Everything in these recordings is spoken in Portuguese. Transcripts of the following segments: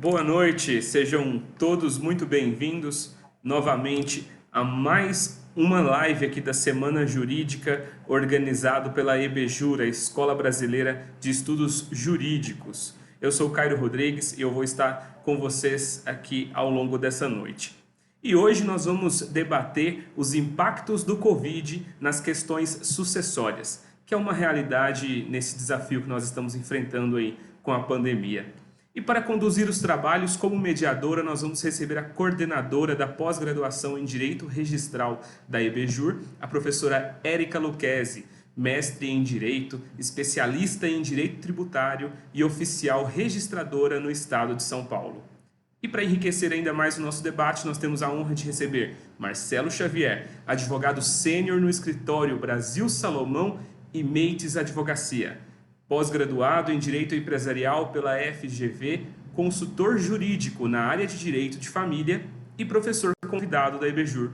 Boa noite, sejam todos muito bem-vindos novamente a mais uma live aqui da Semana Jurídica, organizado pela EBJUR, a Escola Brasileira de Estudos Jurídicos. Eu sou Cairo Rodrigues e eu vou estar com vocês aqui ao longo dessa noite. E hoje nós vamos debater os impactos do Covid nas questões sucessórias, que é uma realidade nesse desafio que nós estamos enfrentando aí com a pandemia. E para conduzir os trabalhos como mediadora, nós vamos receber a coordenadora da pós-graduação em Direito Registral da EBJUR, a professora Érica Lucchesi, mestre em Direito, especialista em Direito Tributário e oficial registradora no Estado de São Paulo. E para enriquecer ainda mais o nosso debate, nós temos a honra de receber Marcelo Xavier, advogado sênior no escritório Brasil Salomão e Meites Advocacia, pós-graduado em Direito Empresarial pela FGV, consultor jurídico na área de Direito de Família e professor convidado da EBJUR.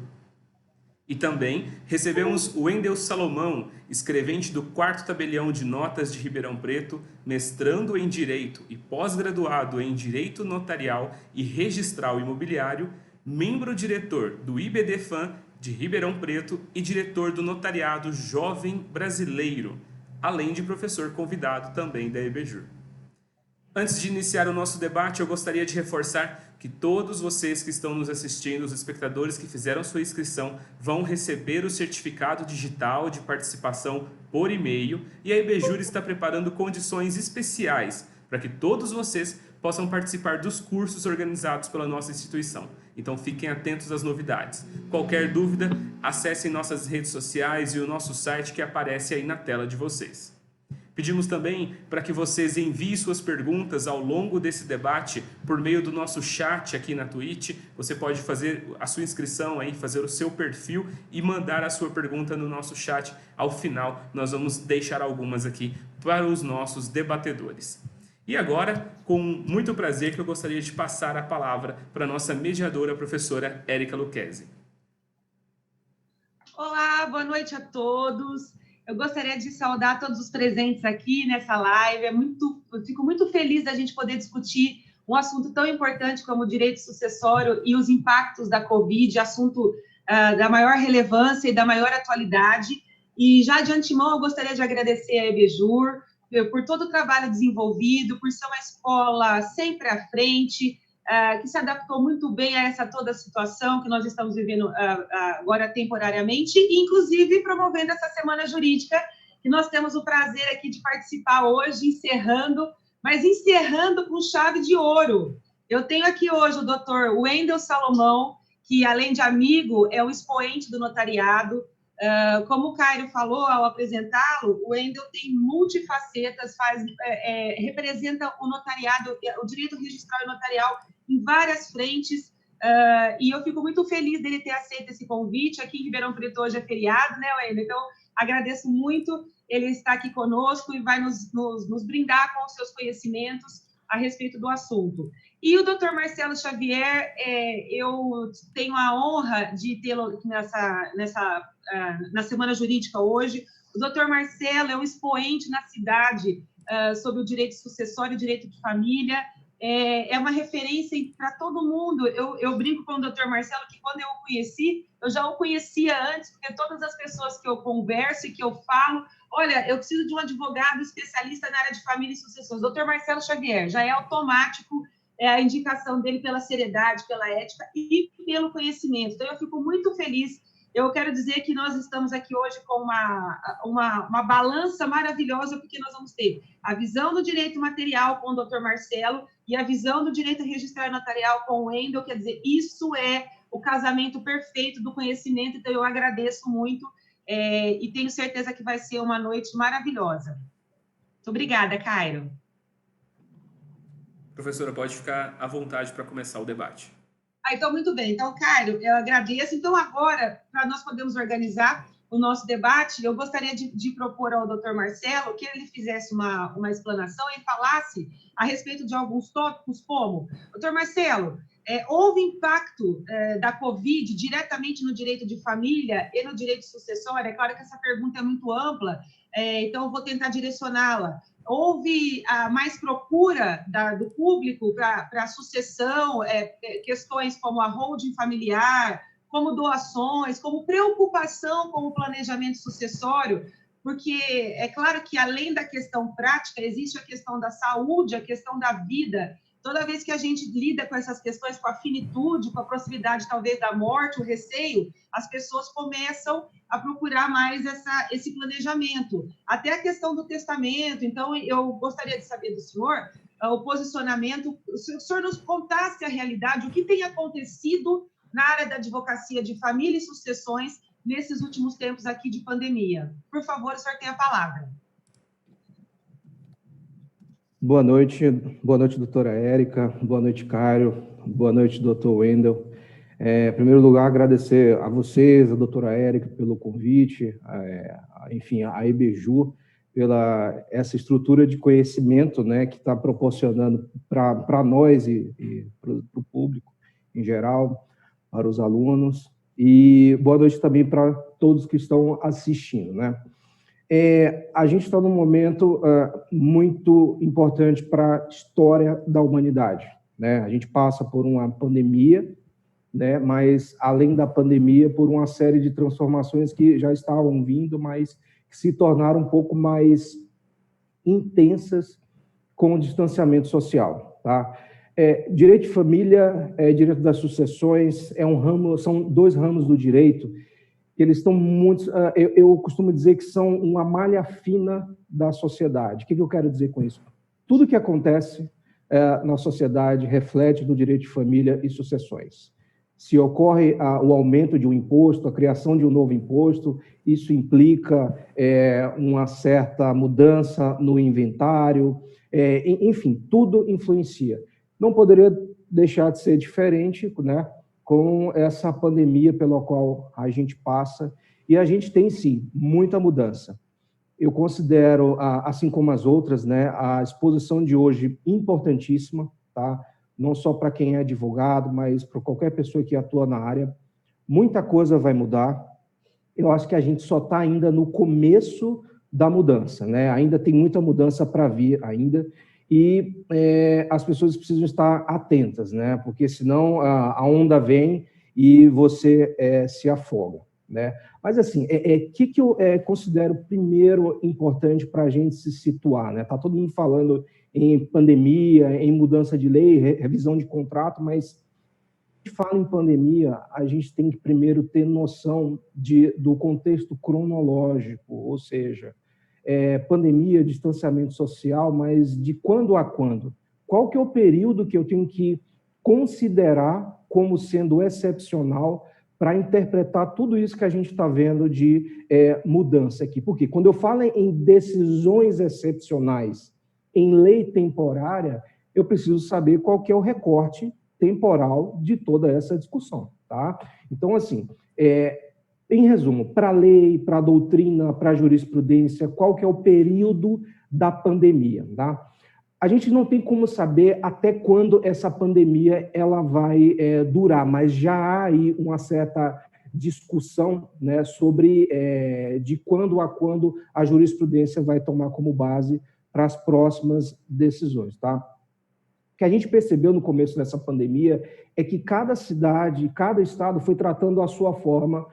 E também recebemos o Wendel Salomão, escrevente do 4º Tabelião de Notas de Ribeirão Preto, mestrando em Direito e pós-graduado em Direito Notarial e Registral Imobiliário, membro-diretor do IBDFAM de Ribeirão Preto e diretor do Notariado Jovem Brasileiro, além de professor convidado também da EBJUR. Antes de iniciar o nosso debate, eu gostaria de reforçar que todos vocês que estão nos assistindo, os espectadores que fizeram sua inscrição, vão receber o certificado digital de participação por e-mail, e a EBJUR está preparando condições especiais para que todos vocês possam participar dos cursos organizados pela nossa instituição. Então fiquem atentos às novidades. Qualquer dúvida, acessem nossas redes sociais e o nosso site que aparece aí na tela de vocês. Pedimos também para que vocês enviem suas perguntas ao longo desse debate por meio do nosso chat aqui na Twitch. Você pode fazer a sua inscrição aí, fazer o seu perfil e mandar a sua pergunta no nosso chat. Ao final, nós vamos deixar algumas aqui para os nossos debatedores. E agora, com muito prazer, que eu gostaria de passar a palavra para a nossa mediadora, a professora Érica Lucchesi. Olá, boa noite a todos. Eu gostaria de saudar todos os presentes aqui nessa live. Eu fico muito feliz da gente poder discutir um assunto tão importante como o direito sucessório e os impactos da Covid, assunto da maior relevância e da maior atualidade. E já de antemão eu gostaria de agradecer a EBJUR por todo o trabalho desenvolvido, por ser uma escola sempre à frente, que se adaptou muito bem a toda a situação que nós estamos vivendo agora temporariamente, e inclusive promovendo essa Semana Jurídica, que nós temos o prazer aqui de participar hoje, encerrando com chave de ouro. Eu tenho aqui hoje o doutor Wendel Salomão, que, além de amigo, é o expoente do notariado. Como o Cairo falou ao apresentá-lo, o Wendel tem multifacetas, representa o notariado, o direito registral e notarial em várias frentes, e eu fico muito feliz dele ter aceito esse convite. Aqui em Ribeirão Preto hoje é feriado, né, Wendel? Então, agradeço muito ele estar aqui conosco e vai nos brindar com os seus conhecimentos a respeito do assunto. E o doutor Marcelo Xavier, eu tenho a honra de tê-lo na Semana Jurídica hoje. O doutor Marcelo é um expoente na cidade sobre o direito sucessório e direito de família, é uma referência para todo mundo. Eu brinco com o doutor Marcelo que quando eu o conheci, eu já o conhecia antes, porque todas as pessoas que eu converso e que eu falo, olha, eu preciso de um advogado especialista na área de família e sucessões. Doutor Marcelo Xavier, já é automático a indicação dele pela seriedade, pela ética e pelo conhecimento. Então, eu fico muito feliz. Eu quero dizer que nós estamos aqui hoje com uma balança maravilhosa, porque nós vamos ter a visão do direito material com o doutor Marcelo e a visão do direito registral e notarial com o Wendel. Quer dizer, isso é o casamento perfeito do conhecimento. Então, eu agradeço muito e tenho certeza que vai ser uma noite maravilhosa. Muito obrigada, Cairo. Professora, pode ficar à vontade para começar o debate. Então, muito bem. Então, Cairo, eu agradeço. Então, agora, para nós podermos organizar o nosso debate, eu gostaria de propor ao doutor Marcelo que ele fizesse uma explanação e falasse a respeito de alguns tópicos, como, doutor Marcelo, houve impacto da Covid diretamente no direito de família e no direito sucessório? É claro que essa pergunta é muito ampla, então eu vou tentar direcioná-la. Houve mais procura do público para a sucessão, questões como a holding familiar, como doações, como preocupação com o planejamento sucessório, porque é claro que, além da questão prática, existe a questão da saúde, a questão da vida. Toda vez que a gente lida com essas questões, com a finitude, com a proximidade, talvez, da morte, o receio, as pessoas começam a procurar mais esse planejamento. Até a questão do testamento. Então, eu gostaria de saber do senhor o posicionamento, se o senhor nos contasse a realidade, o que tem acontecido na área da advocacia de família e sucessões nesses últimos tempos aqui de pandemia. Por favor, o senhor tem a palavra. Boa noite, doutora Érica, boa noite, Caio, boa noite, doutor Wendel. Em primeiro lugar, agradecer a vocês, a doutora Érica, pelo convite, enfim, a EBJUR, pela essa estrutura de conhecimento, né, que está proporcionando para nós e para o público em geral, para os alunos, e boa noite também para todos que estão assistindo, né? A gente está num momento muito importante para a história da humanidade, né? A gente passa por uma pandemia, né? Mas, além da pandemia, por uma série de transformações que já estavam vindo, mas que se tornaram um pouco mais intensas com o distanciamento social, tá? Direito de família, direito das sucessões, são dois ramos do direito que eles estão muito... Eu costumo dizer que são uma malha fina da sociedade. O que eu quero dizer com isso? Tudo que acontece na sociedade reflete no direito de família e sucessões. Se ocorre o aumento de um imposto, a criação de um novo imposto, isso implica uma certa mudança no inventário, enfim, tudo influencia. Não poderia deixar de ser diferente, né, com essa pandemia pela qual a gente passa, e a gente tem, sim, muita mudança. Eu considero, assim como as outras, né, a exposição de hoje importantíssima, tá? Não só para quem é advogado, mas para qualquer pessoa que atua na área. Muita coisa vai mudar. Eu acho que a gente só está ainda no começo da mudança, né? Ainda tem muita mudança para vir ainda, e as pessoas precisam estar atentas, né? Porque senão a onda vem e você se afoga, né? Mas assim, que eu considero primeiro importante para a gente se situar, né? Tá todo mundo falando em pandemia, em mudança de lei, revisão de contrato, mas quando fala em pandemia, a gente tem que primeiro ter noção do contexto cronológico, ou seja, pandemia, distanciamento social, mas de quando a quando? Qual que é o período que eu tenho que considerar como sendo excepcional para interpretar tudo isso que a gente está vendo de mudança aqui? Porque quando eu falo em decisões excepcionais, em lei temporária, eu preciso saber qual que é o recorte temporal de toda essa discussão, tá? Então, assim, em resumo, para a lei, para a doutrina, para a jurisprudência, qual que é o período da pandemia, tá? A gente não tem como saber até quando essa pandemia ela vai durar, mas já há aí uma certa discussão, né, sobre de quando a quando a jurisprudência vai tomar como base para as próximas decisões, tá? O que a gente percebeu no começo dessa pandemia é que cada cidade, cada estado foi tratando a sua forma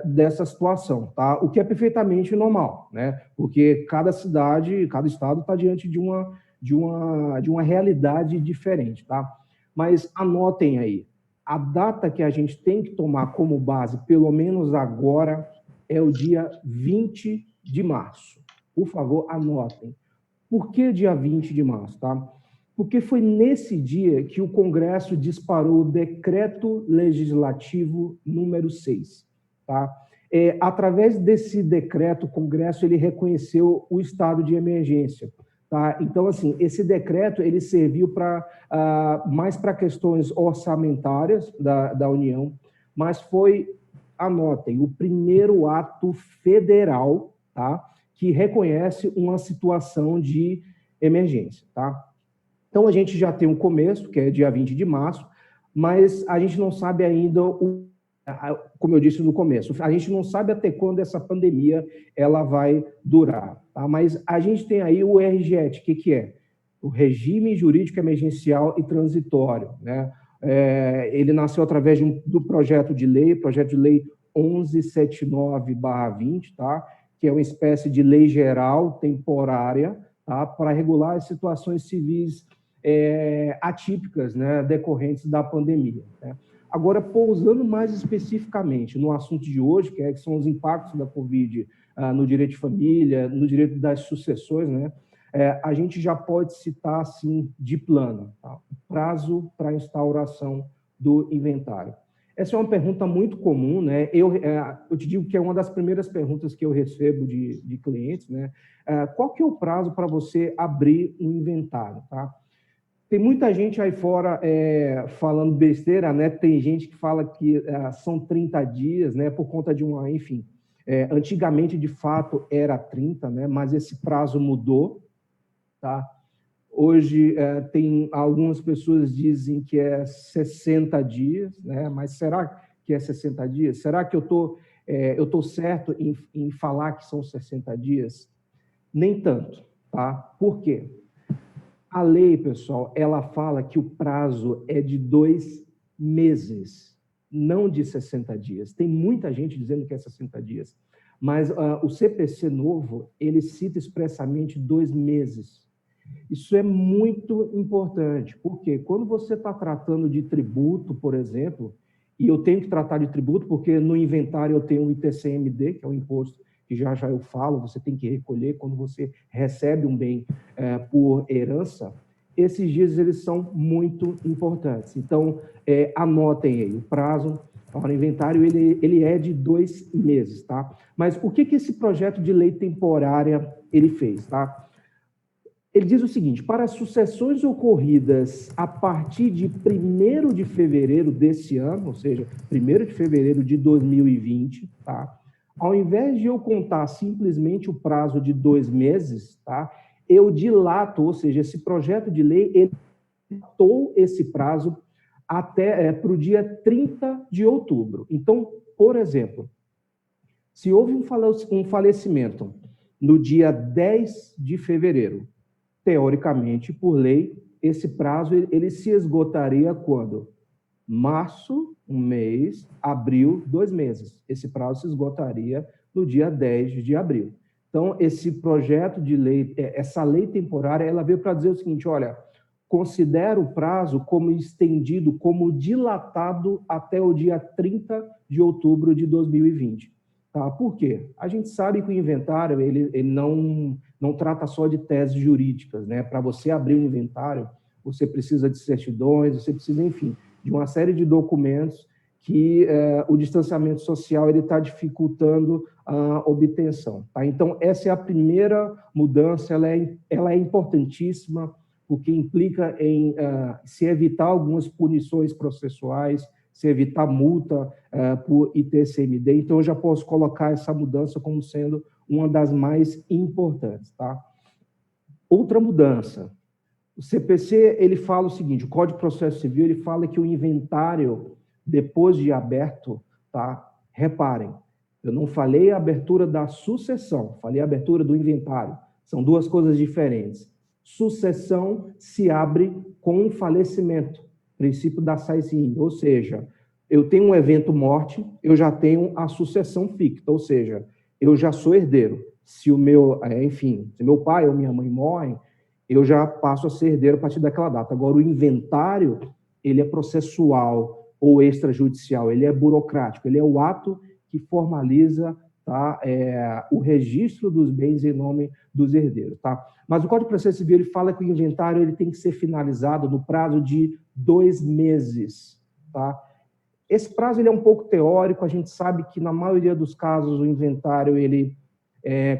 dessa situação, tá? O que é perfeitamente normal, né? Porque cada cidade, cada estado está diante de uma realidade diferente, tá? Mas anotem aí, a data que a gente tem que tomar como base, pelo menos agora, é o dia 20 de março. Por favor, anotem. Por que dia 20 de março, tá? Porque foi nesse dia que o Congresso disparou o Decreto Legislativo número 6. Tá? Através desse decreto, o Congresso ele reconheceu o estado de emergência. Tá? Então, assim, esse decreto ele serviu mais para questões orçamentárias da União, mas foi, anotem, o primeiro ato federal, tá, que reconhece uma situação de emergência. Tá? Então, a gente já tem um começo, que é dia 20 de março, mas a gente não sabe ainda como eu disse no começo, a gente não sabe até quando essa pandemia ela vai durar, tá? Mas a gente tem aí o RGET, o que é? O Regime Jurídico Emergencial e Transitório, né? Ele nasceu através do projeto de lei 1179/20, tá? Que é uma espécie de lei geral temporária, tá? Para regular as situações civis atípicas, né? Decorrentes da pandemia, né? Agora, pousando mais especificamente no assunto de hoje, que são os impactos da Covid no direito de família, no direito das sucessões, né? A gente já pode citar, assim, de plano, tá? O prazo para a instauração do inventário. Essa é uma pergunta muito comum, né? Eu te digo que é uma das primeiras perguntas que eu recebo de clientes, né? Qual que é o prazo para você abrir um inventário, tá? Tem muita gente aí fora falando besteira, né? Tem gente que fala que são 30 dias, né? Por conta de uma, enfim. Antigamente, de fato, era 30, né? Mas esse prazo mudou, tá? Hoje, tem algumas pessoas dizem que é 60 dias, né? Mas será que é 60 dias? Será que eu tô certo em falar que são 60 dias? Nem tanto, tá? Por quê? A lei, pessoal, ela fala que o prazo é de 2 meses, não de 60 dias. Tem muita gente dizendo que é 60 dias, mas o CPC novo, ele cita expressamente 2 meses. Isso é muito importante, porque quando você está tratando de tributo, por exemplo, e eu tenho que tratar de tributo porque no inventário eu tenho o ITCMD, que é o imposto que já eu falo, você tem que recolher quando você recebe um bem por herança, esses dias eles são muito importantes. Então, anotem aí, o prazo para o inventário ele é de 2 meses, tá? Mas o que esse projeto de lei temporária ele fez, tá? Ele diz o seguinte: para as sucessões ocorridas a partir de 1º de fevereiro desse ano, ou seja, 1º de fevereiro de 2020, tá? Ao invés de eu contar simplesmente o prazo de 2 meses, tá? Eu dilato, ou seja, esse projeto de lei, ele dilatou esse prazo até para o dia 30 de outubro. Então, por exemplo, se houve um falecimento no dia 10 de fevereiro, teoricamente, por lei, esse prazo ele se esgotaria quando? Março, 1 mês, abril, 2 meses. Esse prazo se esgotaria no dia 10 de abril. Então, esse projeto de lei, essa lei temporária, ela veio para dizer o seguinte: olha, considera o prazo como estendido, como dilatado até o dia 30 de outubro de 2020. Tá? Por quê? A gente sabe que o inventário ele não trata só de teses jurídicas, né? Para você abrir um inventário, você precisa de certidões, você precisa, enfim, de uma série de documentos que o distanciamento social ele está dificultando a obtenção. Tá? Então, essa é a primeira mudança, ela é importantíssima, porque implica em se evitar algumas punições processuais, se evitar multa por ITCMD. Então, eu já posso colocar essa mudança como sendo uma das mais importantes. Tá? Outra mudança. O CPC, ele fala o seguinte: o Código de Processo Civil, ele fala que o inventário, depois de aberto, tá? Reparem, eu não falei a abertura da sucessão, falei a abertura do inventário. São duas coisas diferentes. Sucessão se abre com um falecimento, princípio da sai-se-indo, ou seja, eu tenho um evento morte, eu já tenho a sucessão ficta, ou seja, eu já sou herdeiro. Se o meu, se meu pai ou minha mãe morrem, eu já passo a ser herdeiro a partir daquela data. Agora, o inventário, ele é processual ou extrajudicial, ele é burocrático, ele é o ato que formaliza, tá, o registro dos bens em nome dos herdeiros. Tá? Mas o Código de Processo Civil ele fala que o inventário ele tem que ser finalizado no prazo de 2 meses. Tá? Esse prazo ele é um pouco teórico, a gente sabe que, na maioria dos casos, o inventário,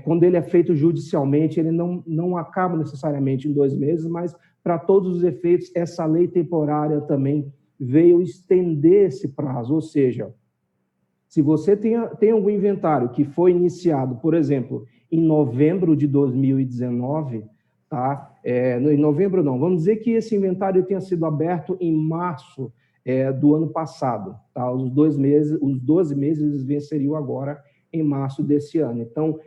quando ele é feito judicialmente, ele não acaba necessariamente em 2 meses, mas, para todos os efeitos, essa lei temporária também veio estender esse prazo, ou seja, se você tem algum inventário que foi iniciado, por exemplo, em novembro de 2019, tá? Em novembro não, vamos dizer que esse inventário tenha sido aberto em março do ano passado. Tá? Os 12 meses eles venceriam agora em março desse ano. Então,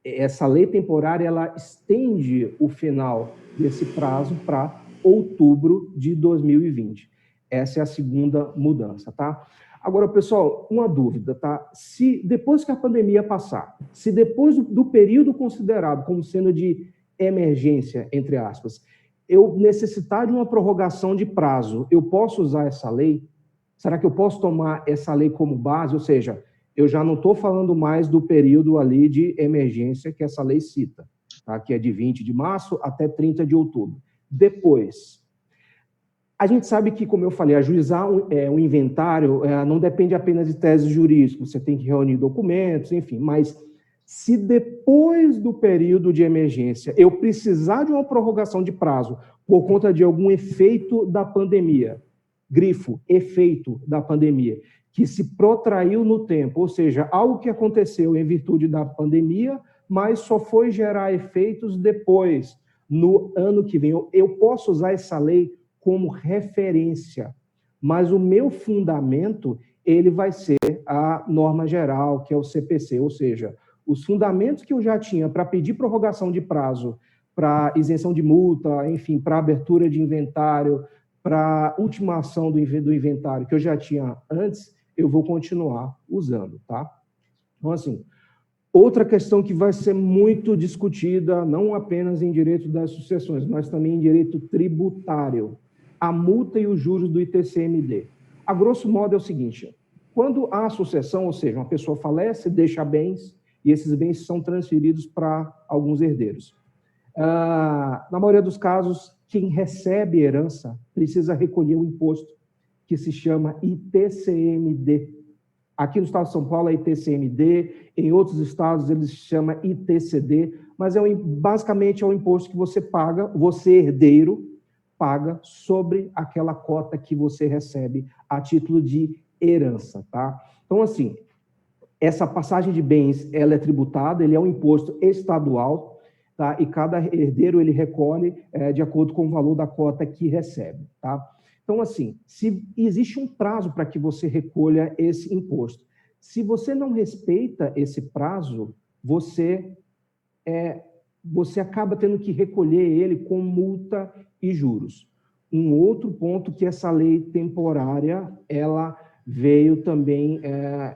essa lei temporária ela estende o final desse prazo para outubro de 2020. Essa é a segunda mudança, tá? Agora, pessoal, uma dúvida, tá? Se depois que a pandemia passar, se depois do período considerado como sendo de emergência, entre aspas, eu necessitar de uma prorrogação de prazo, eu posso usar essa lei? Será que eu posso tomar essa lei como base? Ou seja, eu já não estou falando mais do período ali de emergência que essa lei cita, tá? Que é de 20 de março até 30 de outubro. Depois, a gente sabe que, como eu falei, ajuizar um inventário não depende apenas de teses jurídicas, você tem que reunir documentos, enfim, mas se depois do período de emergência eu precisar de uma prorrogação de prazo por conta de algum efeito da pandemia, grifo, efeito da pandemia, que se protraiu no tempo, ou seja, algo que aconteceu em virtude da pandemia, mas só foi gerar efeitos depois, no ano que vem. Eu posso usar essa lei como referência, mas o meu fundamento, ele vai ser a norma geral, que é o CPC, ou seja, os fundamentos que eu já tinha para pedir prorrogação de prazo, para isenção de multa, enfim, para abertura de inventário, para ultimação do inventário que eu já tinha antes, eu vou continuar usando, tá? Então, assim, outra questão que vai ser muito discutida, não apenas em direito das sucessões, mas também em direito tributário, a multa e os juros do ITCMD. A grosso modo é o seguinte, quando há sucessão, ou seja, uma pessoa falece, deixa bens, e esses bens são transferidos para alguns herdeiros. Na maioria dos casos, quem recebe herança precisa recolher um imposto que se chama ITCMD. Aqui no estado de São Paulo é ITCMD, em outros estados eles chamam ITCD, mas basicamente é o imposto que você paga, você herdeiro, paga sobre aquela cota que você recebe a título de herança, tá? Então, assim, essa passagem de bens, ela é tributada, ele é um imposto estadual, tá? E cada herdeiro, ele recolhe de acordo com o valor da cota que recebe, tá? Então, assim, se existe um prazo para que você recolha esse imposto, se você não respeita esse prazo, você acaba tendo que recolher ele com multa e juros. Um outro ponto que essa lei temporária, ela veio também,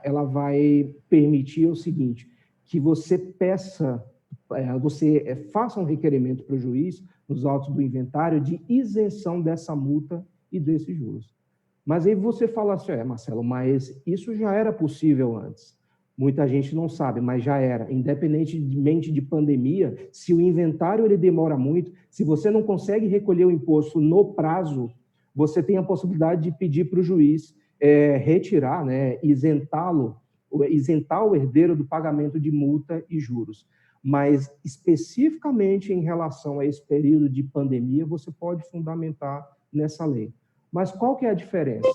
ela vai permitir o seguinte, que você faça um requerimento para o juiz, nos autos do inventário, de isenção dessa multa e desses juros. Mas aí você fala assim, Marcelo, mas isso já era possível antes. Muita gente não sabe, mas já era. Independentemente de pandemia, se o inventário ele demora muito, se você não consegue recolher o imposto no prazo, você tem a possibilidade de pedir para o juiz retirar, né, isentar o herdeiro do pagamento de multa e juros. Mas, especificamente em relação a esse período de pandemia, você pode fundamentar nessa lei. Mas qual que é a diferença?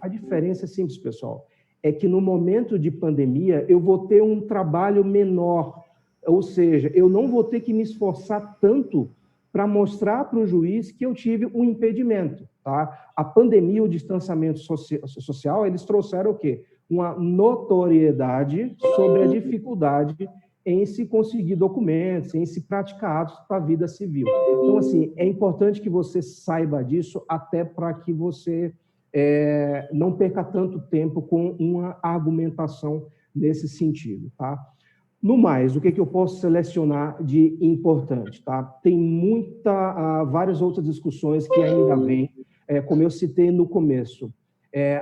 A diferença é simples, pessoal. É que no momento de pandemia, eu vou ter um trabalho menor. Ou seja, eu não vou ter que me esforçar tanto para mostrar para o juiz que eu tive um impedimento. Tá? A pandemia, o distanciamento social, eles trouxeram o quê? Uma notoriedade sobre a dificuldade em se conseguir documentos, em se praticar atos para a vida civil. Então, assim, é importante que você saiba disso, até para que você não perca tanto tempo com uma argumentação nesse sentido, tá? No mais, o que eu posso selecionar de importante, tá? Tem várias outras discussões que ainda vêm, como eu citei no começo.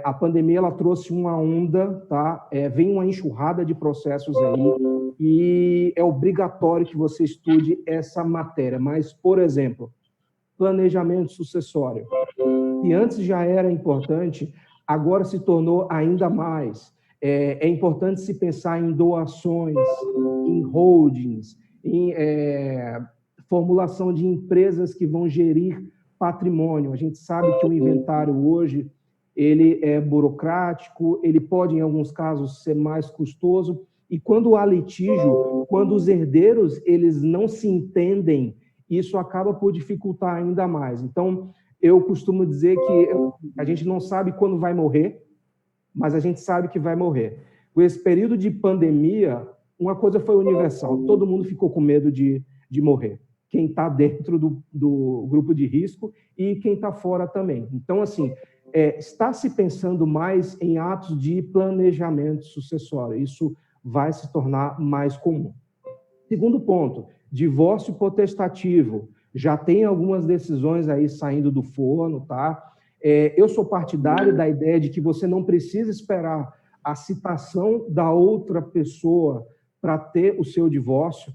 A pandemia, ela trouxe uma onda, tá? Vem uma enxurrada de processos aí, e é obrigatório que você estude essa matéria. Mas, por exemplo, planejamento sucessório, que antes já era importante, agora se tornou ainda mais. É importante se pensar em doações, em holdings, em formulação de empresas que vão gerir patrimônio. A gente sabe que o inventário hoje, ele é burocrático, ele pode, em alguns casos, ser mais custoso, e quando há litígio, quando os herdeiros eles não se entendem, isso acaba por dificultar ainda mais. Então, eu costumo dizer que a gente não sabe quando vai morrer, mas a gente sabe que vai morrer. Com esse período de pandemia, uma coisa foi universal, todo mundo ficou com medo de morrer. Quem está dentro do grupo de risco e quem está fora também. Então, assim, está se pensando mais em atos de planejamento sucessório. Isso vai se tornar mais comum. Segundo ponto, divórcio potestativo. Já tem algumas decisões aí saindo do forno, tá? Eu sou partidário da ideia de que você não precisa esperar a citação da outra pessoa para ter o seu divórcio.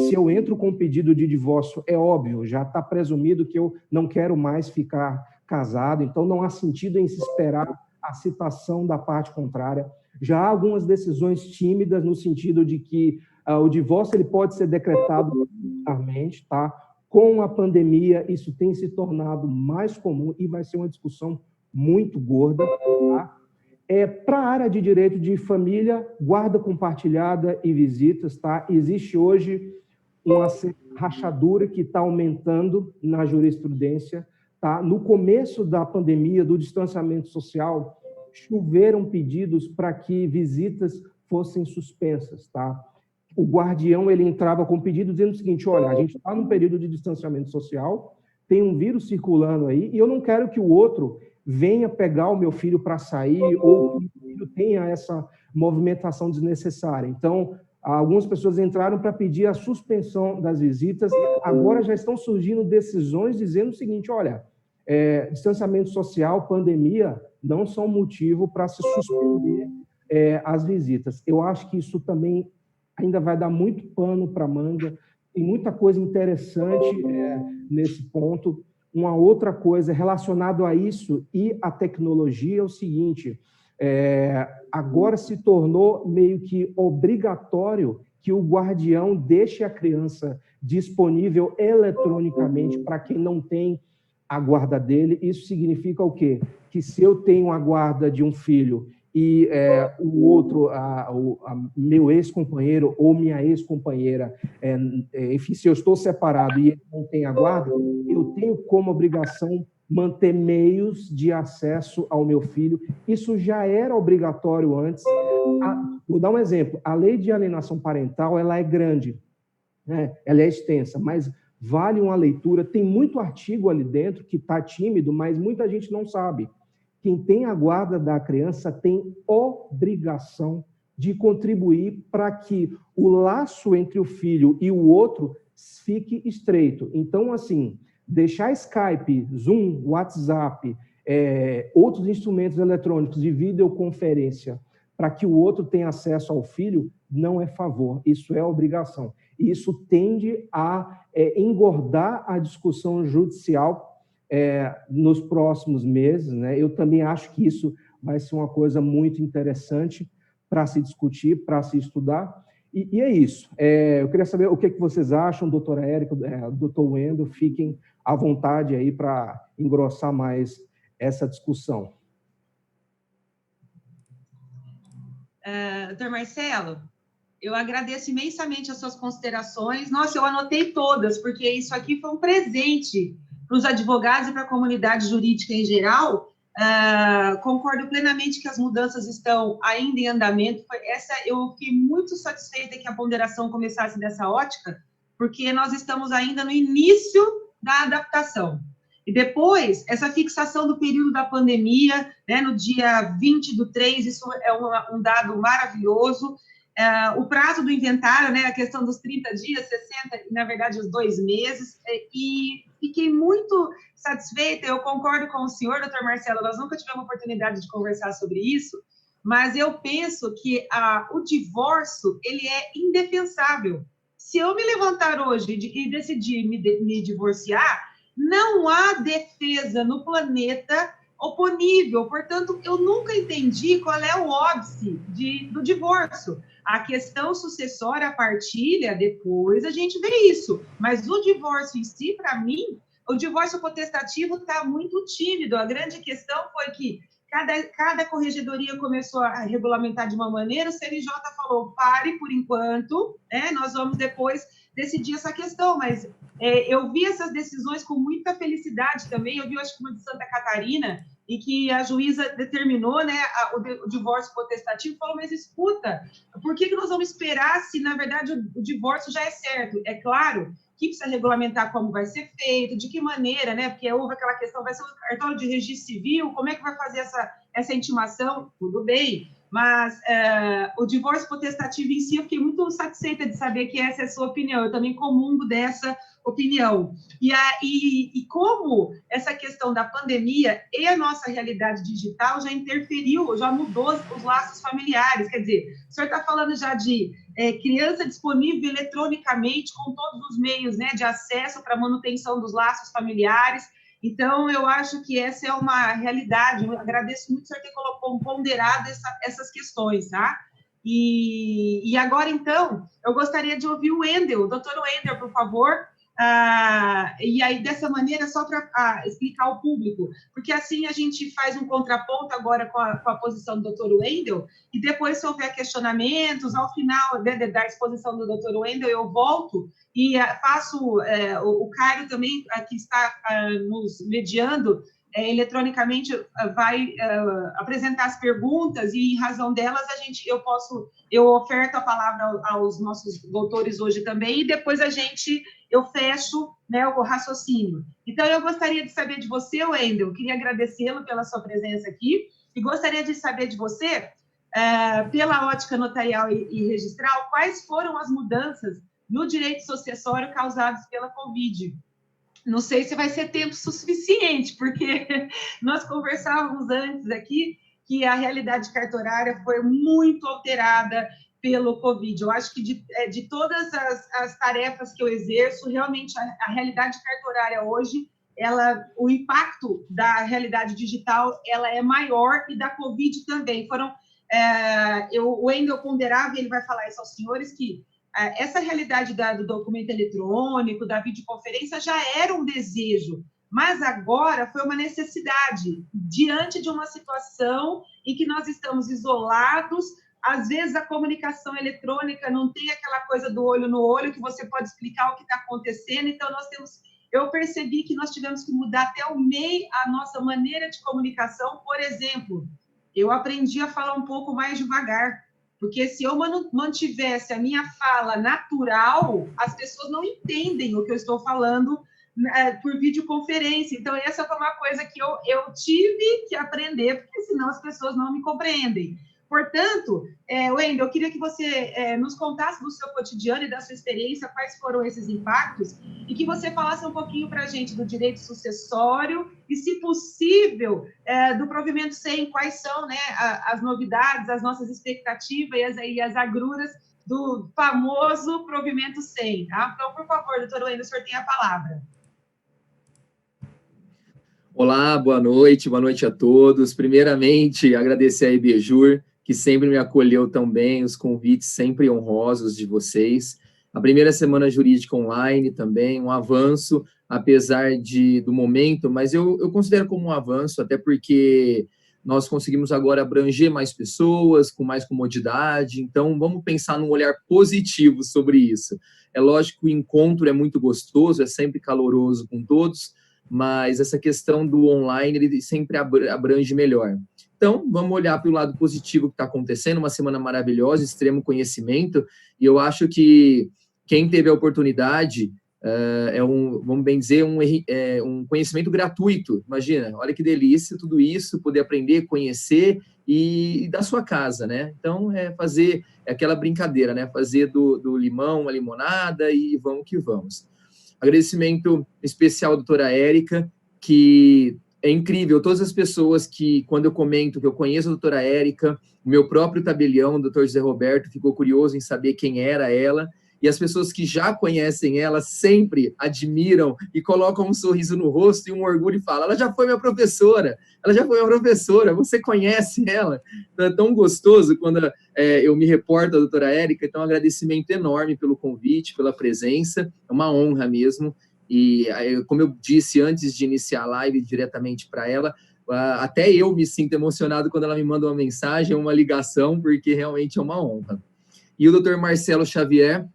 Se eu entro com pedido de divórcio, é óbvio, já está presumido que eu não quero mais ficar casado, então não há sentido em se esperar a citação da parte contrária. Já há algumas decisões tímidas no sentido de que o divórcio ele pode ser decretado militarmente, tá? Com a pandemia, isso tem se tornado mais comum e vai ser uma discussão muito gorda, tá? Para a área de direito de família, guarda compartilhada e visitas, tá? Existe hoje uma rachadura que está aumentando na jurisprudência, tá? No começo da pandemia, do distanciamento social, choveram pedidos para que visitas fossem suspensas, tá? O guardião ele entrava com pedido dizendo o seguinte: olha, a gente está num período de distanciamento social, tem um vírus circulando aí, e eu não quero que o outro venha pegar o meu filho para sair ou que o filho tenha essa movimentação desnecessária. Então, algumas pessoas entraram para pedir a suspensão das visitas, agora já estão surgindo decisões dizendo o seguinte: olha, distanciamento social, pandemia, não são motivo para se suspender as visitas. Eu acho que isso também ainda vai dar muito pano para manga, tem muita coisa interessante nesse ponto. Uma outra coisa relacionada a isso e a tecnologia é o seguinte: agora se tornou meio que obrigatório que o guardião deixe a criança disponível eletronicamente para quem não tem a guarda dele. Isso significa o quê? Que se eu tenho a guarda de um filho e o outro, meu ex-companheiro ou minha ex-companheira, enfim, se eu estou separado e ele não tem a guarda, eu tenho como obrigação manter meios de acesso ao meu filho. Isso já era obrigatório antes. Vou dar um exemplo. A lei de alienação parental, ela é grande, né? Ela é extensa, mas vale uma leitura. Tem muito artigo ali dentro que está tímido, mas muita gente não sabe. Quem tem a guarda da criança tem obrigação de contribuir para que o laço entre o filho e o outro fique estreito. Então, assim, deixar Skype, Zoom, WhatsApp, outros instrumentos eletrônicos de videoconferência para que o outro tenha acesso ao filho não é favor, isso é obrigação. E isso tende a engordar a discussão judicial nos próximos meses, né? Eu também acho que isso vai ser uma coisa muito interessante para se discutir, para se estudar. E é isso. Eu queria saber o que vocês acham, doutora Érica, doutor Wendel, fiquem à vontade aí para engrossar mais essa discussão. Doutor Marcelo, eu agradeço imensamente as suas considerações. Nossa, eu anotei todas, porque isso aqui foi um presente para os advogados e para a comunidade jurídica em geral. Concordo plenamente que as mudanças estão ainda em andamento. Eu fiquei muito satisfeita que a ponderação começasse dessa ótica, porque nós estamos ainda no início da adaptação. E depois, essa fixação do período da pandemia, né, no dia 20/3, isso é um dado maravilhoso. O prazo do inventário, né, a questão dos 30 dias, 60, na verdade, os 2 meses, e fiquei muito satisfeita. Eu concordo com o senhor, doutor Marcelo, nós nunca tivemos oportunidade de conversar sobre isso, mas eu penso que o divórcio, ele é indefensável. Se eu me levantar hoje e decidir me divorciar, não há defesa no planeta oponível. Portanto, eu nunca entendi qual é o óbice do divórcio. A questão sucessória, a partilha, depois a gente vê isso. Mas o divórcio em si, para mim, o divórcio potestativo está muito tímido. A grande questão foi que cada corregedoria começou a regulamentar de uma maneira, o CNJ falou, pare por enquanto, né? Nós vamos depois decidir essa questão, mas eu vi essas decisões com muita felicidade também. Eu vi, acho que uma de Santa Catarina, em que a juíza determinou, né, o divórcio potestativo, falou, mas escuta, por que nós vamos esperar se, na verdade, o divórcio já é certo? É claro que precisa regulamentar como vai ser feito, de que maneira, né, porque houve aquela questão, vai ser um cartório de registro civil, como é que vai fazer essa intimação? Tudo bem, mas o divórcio potestativo em si, eu fiquei muito satisfeita de saber que essa é a sua opinião, eu também comungo dessa opinião. E como essa questão da pandemia e a nossa realidade digital já interferiu, já mudou os laços familiares, quer dizer, o senhor está falando já de criança disponível eletronicamente com todos os meios, né, de acesso para manutenção dos laços familiares. Então, eu acho que essa é uma realidade. Eu agradeço muito o senhor ter ponderado essas questões, tá? E agora, então, eu gostaria de ouvir o Wendel, o doutor Wendel, por favor. E aí, dessa maneira, só para explicar ao público, porque assim a gente faz um contraponto agora com a posição do doutor Wendel, e depois, se houver questionamentos, ao final da exposição do doutor Wendel, eu volto e faço, o Caio também, que está nos mediando, eletronicamente, vai apresentar as perguntas, e em razão delas, eu oferto a palavra aos nossos doutores hoje também, e depois eu fecho, né, o raciocínio. Então, eu gostaria de saber de você, Wendel, queria agradecê-lo pela sua presença aqui, e gostaria de saber de você, pela ótica notarial e registral, quais foram as mudanças no direito sucessório causadas pela Covid. Não sei se vai ser tempo suficiente, porque nós conversávamos antes aqui que a realidade cartorária foi muito alterada pelo Covid. Eu acho que de todas as tarefas que eu exerço, realmente a realidade cartorária hoje, o impacto da realidade digital, ela é maior, e da Covid também. O Wendel ponderava, e ele vai falar isso aos senhores, que essa realidade do documento eletrônico, da videoconferência, já era um desejo, mas agora foi uma necessidade, diante de uma situação em que nós estamos isolados. Às vezes a comunicação eletrônica não tem aquela coisa do olho no olho, que você pode explicar o que está acontecendo, então eu percebi que nós tivemos que mudar até a nossa maneira de comunicação. Por exemplo, eu aprendi a falar um pouco mais devagar, porque se eu mantivesse a minha fala natural, as pessoas não entendem o que eu estou falando por videoconferência. Então, essa foi uma coisa que eu tive que aprender, porque senão as pessoas não me compreendem. Portanto, Wendel, eu queria que você nos contasse do seu cotidiano e da sua experiência, quais foram esses impactos, e que você falasse um pouquinho para a gente do direito sucessório e, se possível, do provimento 100, quais são, né, as novidades, as nossas expectativas e as agruras do famoso provimento 100. Tá? Então, por favor, doutor Wendel, o senhor tem a palavra. Olá, boa noite a todos. Primeiramente, agradecer a EBJUR, que sempre me acolheu tão bem, os convites sempre honrosos de vocês. A primeira semana jurídica online também, um avanço, apesar do momento, mas eu considero como um avanço, até porque nós conseguimos agora abranger mais pessoas, com mais comodidade, então vamos pensar num olhar positivo sobre isso. É lógico que o encontro é muito gostoso, é sempre caloroso com todos, mas essa questão do online, ele sempre abrange melhor. Então, vamos olhar pelo lado positivo que está acontecendo, uma semana maravilhosa, extremo conhecimento, e eu acho que quem teve a oportunidade, vamos bem dizer, um conhecimento gratuito. Imagina, olha que delícia tudo isso, poder aprender, conhecer e da sua casa, né? Então, fazer aquela brincadeira, né? Fazer do limão uma limonada e vamos que vamos. Agradecimento especial à doutora Érica, que é incrível, todas as pessoas que, quando eu comento que eu conheço a doutora Érica, o meu próprio tabelião, o doutor José Roberto, ficou curioso em saber quem era ela, e as pessoas que já conhecem ela sempre admiram e colocam um sorriso no rosto e um orgulho e falam, ela já foi minha professora, você conhece ela? Então, é tão gostoso quando eu me reporto à doutora Érica, então um agradecimento enorme pelo convite, pela presença, é uma honra mesmo, e como eu disse antes de iniciar a live diretamente para ela, até eu me sinto emocionado quando ela me manda uma mensagem, uma ligação, porque realmente é uma honra. E o doutor Marcelo Xavier,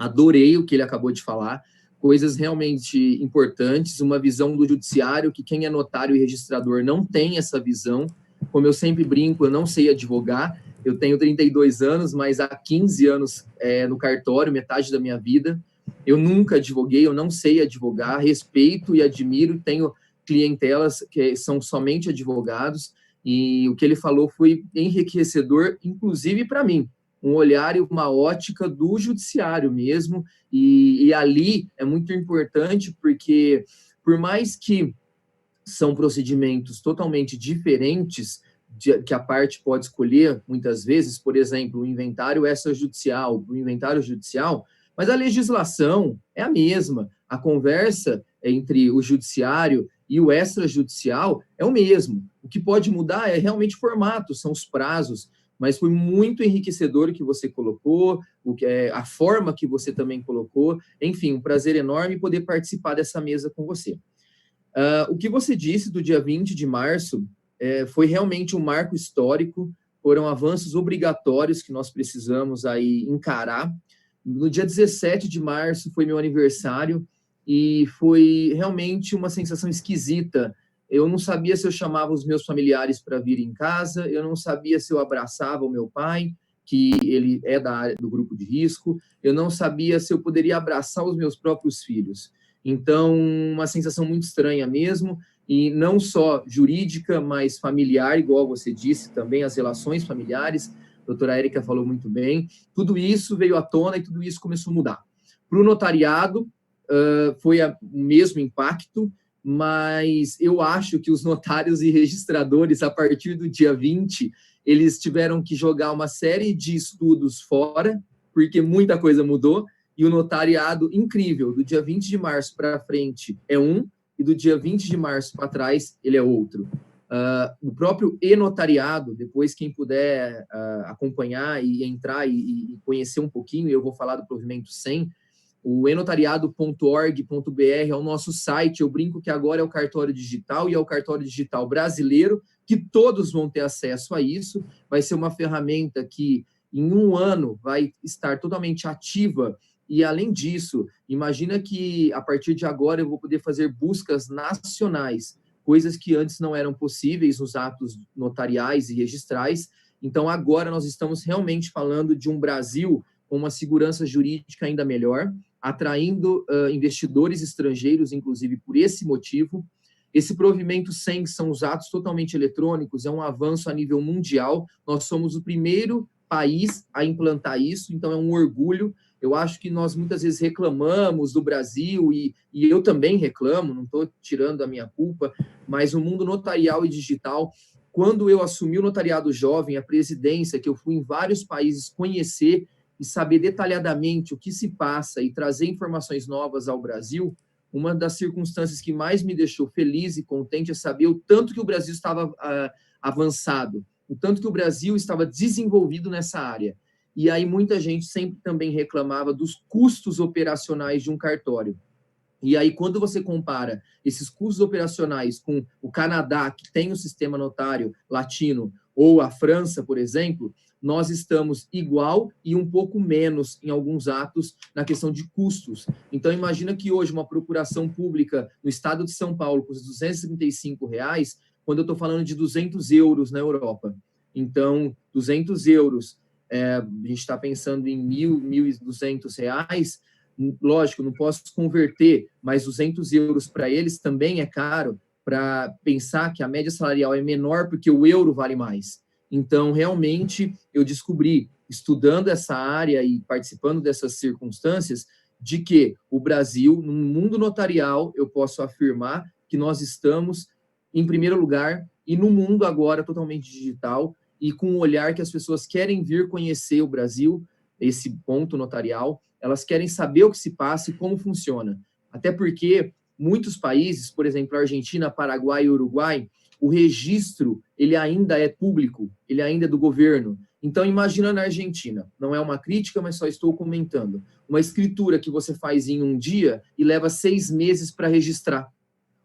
Adorei o que ele acabou de falar, coisas realmente importantes, uma visão do judiciário que quem é notário e registrador não tem essa visão. Como eu sempre brinco, eu não sei advogar, eu tenho 32 anos, mas há 15 anos no cartório, metade da minha vida. Eu nunca advoguei, eu não sei advogar, respeito e admiro, tenho clientelas que são somente advogados, e o que ele falou foi enriquecedor, inclusive para mim, um olhar e uma ótica do judiciário mesmo, e ali é muito importante porque, por mais que são procedimentos totalmente diferentes, que a parte pode escolher, muitas vezes, por exemplo, o inventário extrajudicial, o inventário judicial, mas a legislação é a mesma, a conversa entre o judiciário e o extrajudicial é o mesmo. O que pode mudar é realmente o formato, são os prazos, mas foi muito enriquecedor o que você colocou, a forma que você também colocou, enfim, um prazer enorme poder participar dessa mesa com você. O que você disse do dia 20 de março foi realmente um marco histórico, foram avanços obrigatórios que nós precisamos aí encarar. No dia 17 de março foi meu aniversário e foi realmente uma sensação esquisita. Eu não sabia se eu chamava os meus familiares para vir em casa, eu não sabia se eu abraçava o meu pai, que ele é da área do grupo de risco, eu não sabia se eu poderia abraçar os meus próprios filhos. Então, uma sensação muito estranha mesmo, e não só jurídica, mas familiar, igual você disse também, as relações familiares, a doutora Érica falou muito bem, tudo isso veio à tona e tudo isso começou a mudar. Para o notariado, foi o mesmo impacto, mas eu acho que os notários e registradores, a partir do dia 20, eles tiveram que jogar uma série de estudos fora, porque muita coisa mudou, e o notariado, incrível, do dia 20 de março para frente é um, e do dia 20 de março para trás ele é outro. O próprio e-notariado, depois quem puder acompanhar e entrar e conhecer um pouquinho, eu vou falar do provimento 100, o enotariado.org.br é o nosso site, eu brinco que agora é o cartório digital e é o cartório digital brasileiro, que todos vão ter acesso a isso, vai ser uma ferramenta que em um ano vai estar totalmente ativa. E, além disso, imagina que, a partir de agora, eu vou poder fazer buscas nacionais, coisas que antes não eram possíveis nos atos notariais e registrais. Então, agora nós estamos realmente falando de um Brasil com uma segurança jurídica ainda melhor, atraindo investidores estrangeiros, inclusive por esse motivo. Esse provimento 100, que são os atos totalmente eletrônicos, é um avanço a nível mundial. Nós somos o primeiro país a implantar isso, então é um orgulho. Eu acho que nós muitas vezes reclamamos do Brasil, e eu também reclamo, não estou tirando a minha culpa, mas o mundo notarial e digital, quando eu assumi o notariado jovem, a presidência, que eu fui em vários países conhecer e saber detalhadamente o que se passa e trazer informações novas ao Brasil, uma das circunstâncias que mais me deixou feliz e contente é saber o tanto que o Brasil estava avançado, o tanto que o Brasil estava desenvolvido nessa área. E aí muita gente sempre também reclamava dos custos operacionais de um cartório. E aí, quando você compara esses custos operacionais com o Canadá, que tem o sistema notário latino, ou a França, por exemplo, nós estamos igual e um pouco menos em alguns atos na questão de custos. Então, imagina que hoje uma procuração pública no estado de São Paulo custa R$235, quando eu estou falando de 200 euros na Europa. Então, 200 euros, a gente está pensando em R$1.200, lógico, não posso converter, mas 200 euros para eles também é caro, para pensar que a média salarial é menor porque o euro vale mais. Então, realmente, eu descobri, estudando essa área e participando dessas circunstâncias, de que o Brasil, no mundo notarial, eu posso afirmar que nós estamos em primeiro lugar, e no mundo agora totalmente digital, e com um olhar que as pessoas querem vir conhecer o Brasil, esse ponto notarial, elas querem saber o que se passa e como funciona. Até porque muitos países, por exemplo, Argentina, Paraguai e Uruguai, o registro, ele ainda é público, ele ainda é do governo. Então, imagina na Argentina, não é uma crítica, mas só estou comentando, uma escritura que você faz em um dia e leva 6 meses para registrar.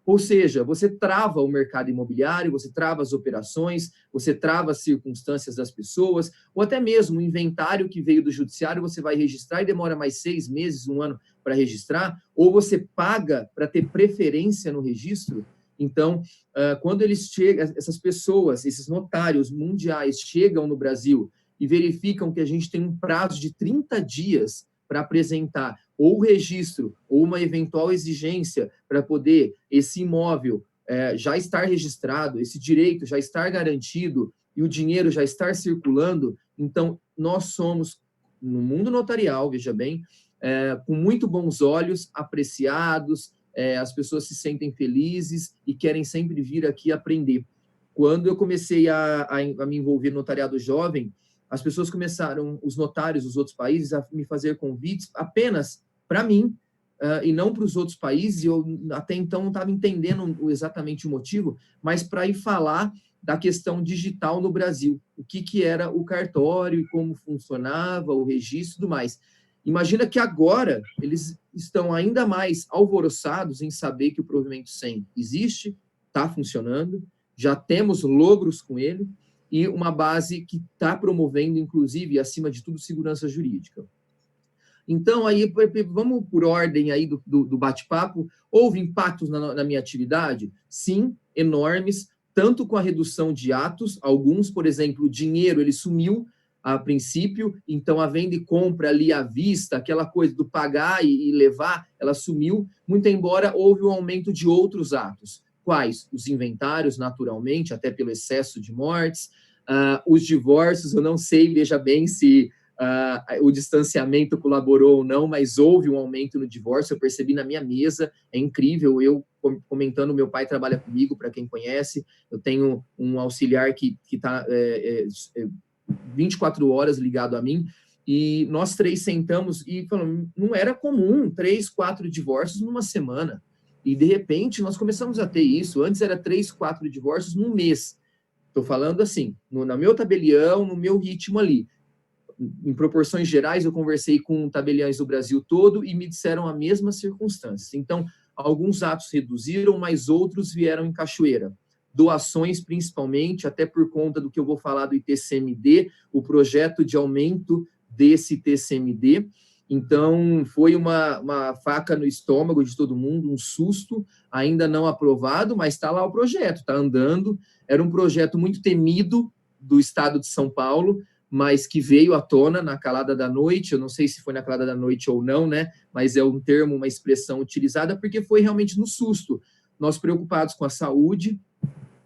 Ou seja, você trava o mercado imobiliário, você trava as operações, você trava as circunstâncias das pessoas, ou até mesmo o inventário que veio do judiciário, você vai registrar e demora mais 6 meses, 1 ano para registrar, ou você paga para ter preferência no registro. Então, quando eles chegam, essas pessoas, esses notários mundiais chegam no Brasil e verificam que a gente tem um prazo de 30 dias para apresentar ou o registro ou uma eventual exigência para poder esse imóvel já estar registrado, esse direito já estar garantido e o dinheiro já estar circulando, então nós somos, no mundo notarial, veja bem, com muito bons olhos, apreciados, as pessoas se sentem felizes e querem sempre vir aqui aprender. Quando eu comecei a me envolver no notariado jovem, as pessoas começaram, os notários dos outros países, a me fazer convites apenas para mim e não para os outros países. Eu até então não estava entendendo exatamente o motivo, mas para ir falar da questão digital no Brasil, o que era o cartório e como funcionava, o registro e tudo mais. Imagina que agora eles estão ainda mais alvoroçados em saber que o provimento 100 existe, está funcionando, já temos logros com ele, e uma base que está promovendo, inclusive, acima de tudo, segurança jurídica. Então, aí, vamos por ordem aí do bate-papo. Houve impactos na minha atividade? Sim, enormes, tanto com a redução de atos, alguns, por exemplo, o dinheiro, ele sumiu a princípio, então a venda e compra ali à vista, aquela coisa do pagar e levar, ela sumiu, muito embora houve um aumento de outros atos. Quais? Os inventários, naturalmente, até pelo excesso de mortes, os divórcios, eu não sei, veja bem, se o distanciamento colaborou ou não, mas houve um aumento no divórcio, eu percebi na minha mesa, é incrível, eu comentando, meu pai trabalha comigo, para quem conhece, eu tenho um auxiliar que está 24 horas ligado a mim, e nós 3 sentamos e falamos, não era comum 3, 4 divórcios numa semana, e de repente nós começamos a ter isso, antes era 3, 4 divórcios num mês, estou falando assim, no meu tabelião, no meu ritmo ali, em proporções gerais, eu conversei com tabeliães do Brasil todo e me disseram as mesmas circunstâncias. Então, alguns atos reduziram, mas outros vieram em cachoeira. Doações, principalmente, até por conta do que eu vou falar do ITCMD, o projeto de aumento desse ITCMD. Então, foi uma faca no estômago de todo mundo, um susto, ainda não aprovado, mas está lá o projeto, está andando. Era um projeto muito temido do estado de São Paulo, mas que veio à tona na calada da noite, eu não sei se foi na calada da noite ou não, né? Mas é um termo, uma expressão utilizada, porque foi realmente no susto. Nós preocupados com a saúde,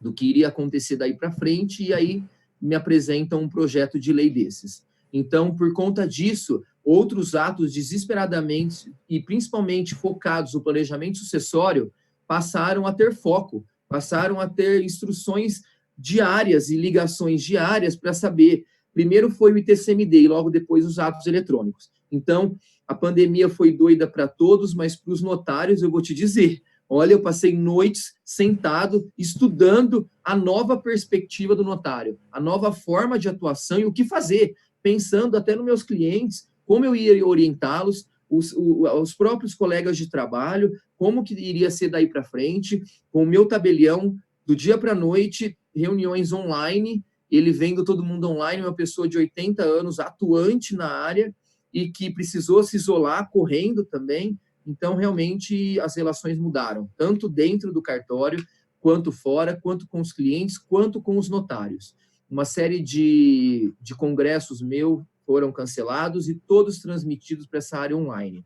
do que iria acontecer daí para frente, e aí me apresentam um projeto de lei desses. Então, por conta disso, outros atos desesperadamente, e principalmente focados no planejamento sucessório, passaram a ter foco, passaram a ter instruções diárias e ligações diárias para saber. Primeiro foi o ITCMD e logo depois os atos eletrônicos. Então, a pandemia foi doida para todos, mas para os notários, eu vou te dizer, olha, eu passei noites sentado, estudando a nova perspectiva do notário, a nova forma de atuação e o que fazer, pensando até nos meus clientes, como eu ia orientá-los, os próprios colegas de trabalho, como que iria ser daí para frente, com o meu tabelião, do dia para a noite, reuniões online, ele vendo todo mundo online, uma pessoa de 80 anos, atuante na área, e que precisou se isolar, correndo também. Então, realmente, as relações mudaram, tanto dentro do cartório, quanto fora, quanto com os clientes, quanto com os notários. Uma série de congressos meus foram cancelados e todos transmitidos para essa área online.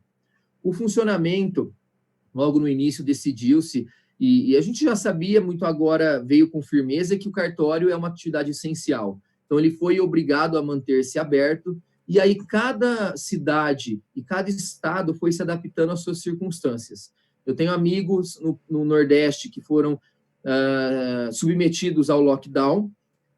O funcionamento, logo no início, decidiu-se, e a gente já sabia, muito agora veio com firmeza, que o cartório é uma atividade essencial. Então, ele foi obrigado a manter-se aberto, e aí cada cidade e cada estado foi se adaptando às suas circunstâncias. Eu tenho amigos no Nordeste que foram submetidos ao lockdown,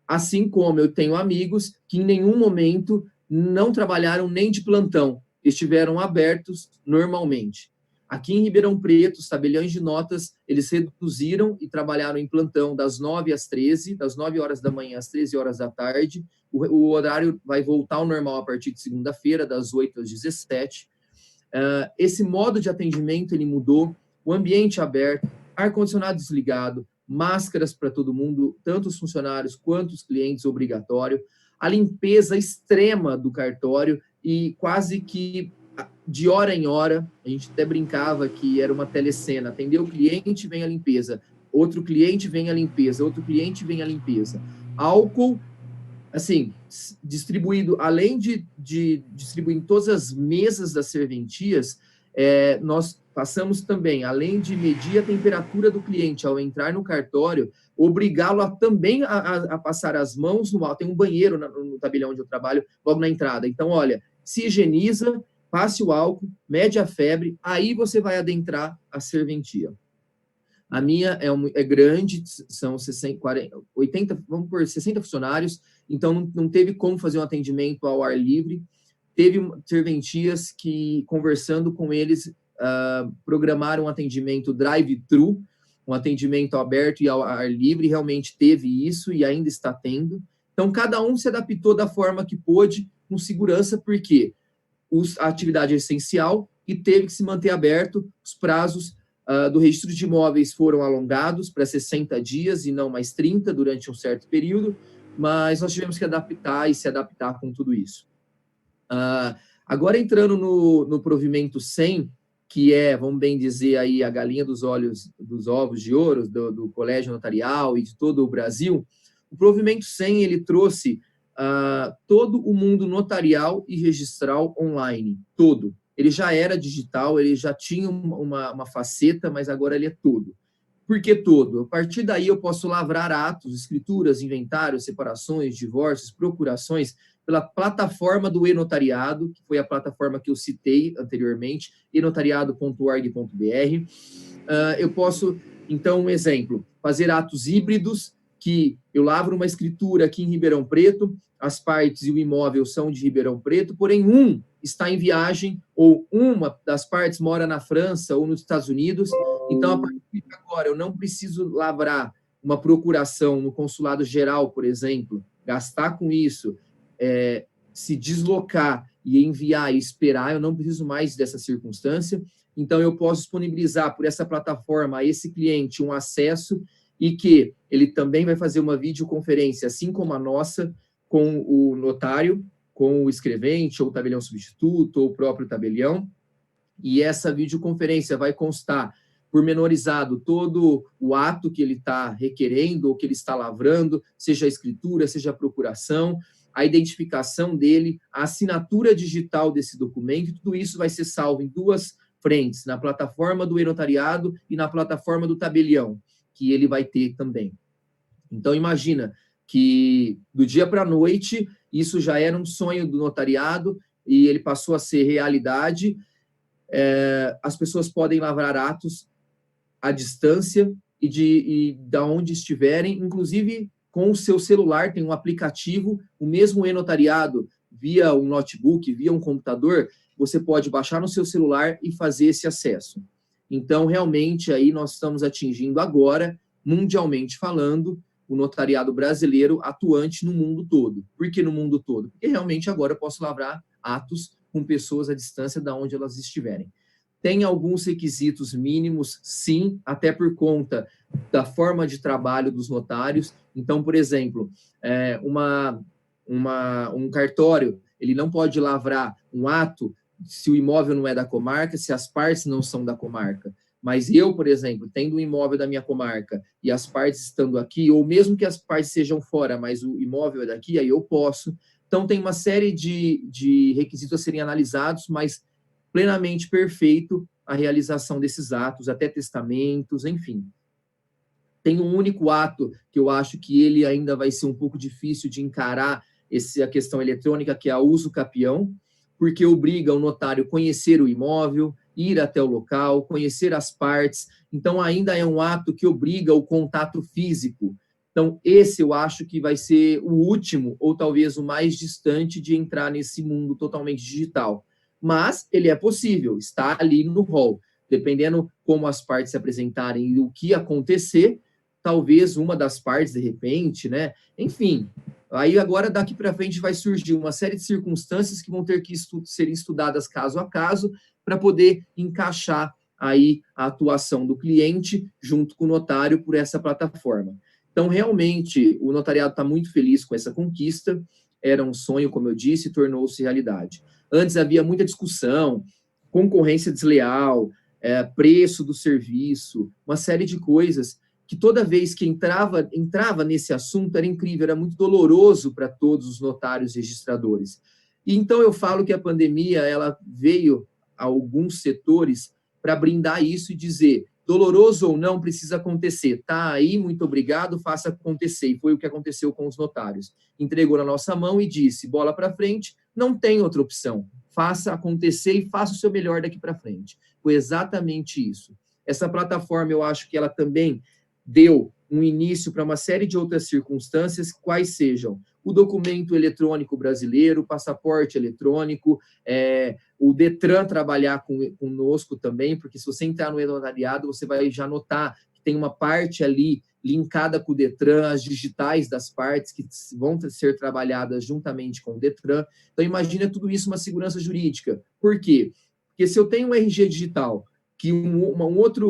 assim como eu tenho amigos que em nenhum momento não trabalharam nem de plantão, estiveram abertos normalmente. Aqui em Ribeirão Preto, os tabeliões de notas, eles reduziram e trabalharam em plantão das 9 às 13, das 9 horas da manhã às 13 horas da tarde. O horário vai voltar ao normal a partir de segunda-feira, das 8 às 17. Esse modo de atendimento, ele mudou, o ambiente aberto, ar-condicionado desligado, máscaras para todo mundo, tanto os funcionários quanto os clientes, obrigatório, a limpeza extrema do cartório e quase que de hora em hora, a gente até brincava que era uma telecena, atendeu o cliente, vem a limpeza, outro cliente vem a limpeza, outro cliente vem a limpeza. Álcool, assim, distribuído, além de distribuir em todas as mesas das serventias, nós passamos também, além de medir a temperatura do cliente ao entrar no cartório, obrigá-lo a também a passar as mãos no álcool. Tem um banheiro no tabelião onde eu trabalho, logo na entrada. Então, olha, se higieniza, passe o álcool, mede a febre, aí você vai adentrar a serventia. A minha é grande, são 60, 40, 80, vamos por 60 funcionários, então não teve como fazer um atendimento ao ar livre. Teve serventias que, conversando com eles, programaram um atendimento drive-thru, um atendimento aberto e ao ar livre, realmente teve isso e ainda está tendo. Então, cada um se adaptou da forma que pôde, com segurança, porque a atividade é essencial e teve que se manter aberto. Os prazos do registro de imóveis foram alongados para 60 dias e não mais 30 durante um certo período, mas nós tivemos que adaptar e se adaptar com tudo isso. Agora, entrando no provimento 100, que é, vamos bem dizer, aí a galinha dos ovos de ouro do Colégio Notarial e de todo o Brasil, o provimento 100, ele trouxe todo o mundo notarial e registral online, todo. Ele já era digital, ele já tinha uma faceta, mas agora ele é todo. Por que todo? A partir daí eu posso lavrar atos, escrituras, inventários, separações, divórcios, procurações, pela plataforma do e-notariado, que foi a plataforma que eu citei anteriormente, enotariado.org.br. Eu posso, então, um exemplo, fazer atos híbridos, que eu lavro uma escritura aqui em Ribeirão Preto, as partes e o imóvel são de Ribeirão Preto, porém um está em viagem, ou uma das partes mora na França ou nos Estados Unidos, então, a partir de agora, eu não preciso lavrar uma procuração no consulado geral, por exemplo, gastar com isso, se deslocar e enviar e esperar, eu não preciso mais dessa circunstância, então eu posso disponibilizar por essa plataforma a esse cliente um acesso e que ele também vai fazer uma videoconferência, assim como a nossa, com o notário, com o escrevente, ou o tabelião substituto, ou o próprio tabelião, e essa videoconferência vai constar pormenorizado todo o ato que ele está requerendo, ou que ele está lavrando, seja a escritura, seja a procuração, a identificação dele, a assinatura digital desse documento, tudo isso vai ser salvo em duas frentes, na plataforma do e-notariado e na plataforma do tabelião, que ele vai ter também. Então, imagina que do dia para a noite, isso já era um sonho do notariado e ele passou a ser realidade. As pessoas podem lavrar atos à distância e da onde estiverem, inclusive com o seu celular, tem um aplicativo, o mesmo e-notariado, via um notebook, via um computador, você pode baixar no seu celular e fazer esse acesso. Então, realmente, aí nós estamos atingindo agora, mundialmente falando, o notariado brasileiro atuante no mundo todo. Por que no mundo todo? Porque realmente agora eu posso lavrar atos com pessoas à distância de onde elas estiverem. Tem alguns requisitos mínimos, sim, até por conta da forma de trabalho dos notários. Então, por exemplo, um cartório, ele não pode lavrar um ato se o imóvel não é da comarca, se as partes não são da comarca. Mas eu, por exemplo, tendo um imóvel da minha comarca e as partes estando aqui, ou mesmo que as partes sejam fora, mas o imóvel é daqui, aí eu posso. Então, tem uma série de requisitos a serem analisados, mas plenamente perfeito a realização desses atos, até testamentos, enfim. Tem um único ato que eu acho que ele ainda vai ser um pouco difícil de encarar a questão eletrônica, que é a uso capião, porque obriga o notário a conhecer o imóvel, ir até o local, conhecer as partes. Então, ainda é um ato que obriga o contato físico. Então, esse eu acho que vai ser o último, ou talvez o mais distante de entrar nesse mundo totalmente digital. Mas ele é possível, está ali no rol. Dependendo como as partes se apresentarem e o que acontecer, talvez uma das partes, de repente, né? Enfim, aí agora daqui para frente vai surgir uma série de circunstâncias que vão ter que serem estudadas caso a caso para poder encaixar aí a atuação do cliente junto com o notário por essa plataforma. Então, realmente, o notariado está muito feliz com essa conquista. Era um sonho, como eu disse, e tornou-se realidade. Antes havia muita discussão, concorrência desleal, preço do serviço, uma série de coisas que toda vez que entrava nesse assunto era incrível, era muito doloroso para todos os notários e registradores. E então eu falo que a pandemia ela veio a alguns setores para brindar isso e dizer, doloroso ou não, precisa acontecer. Tá aí, muito obrigado, faça acontecer. E foi o que aconteceu com os notários. Entregou na nossa mão e disse, bola para frente, não tem outra opção. Faça acontecer e faça o seu melhor daqui para frente. Foi exatamente isso. Essa plataforma, eu acho que ela também deu um início para uma série de outras circunstâncias, quais sejam o documento eletrônico brasileiro, o passaporte eletrônico, o Detran trabalhar conosco também, porque se você entrar no e-notariado, você vai já notar que tem uma parte ali linkada com o Detran, as digitais das partes que vão ser trabalhadas juntamente com o Detran. Então, imagina tudo isso uma segurança jurídica. Por quê? Porque se eu tenho um RG digital, que uma outra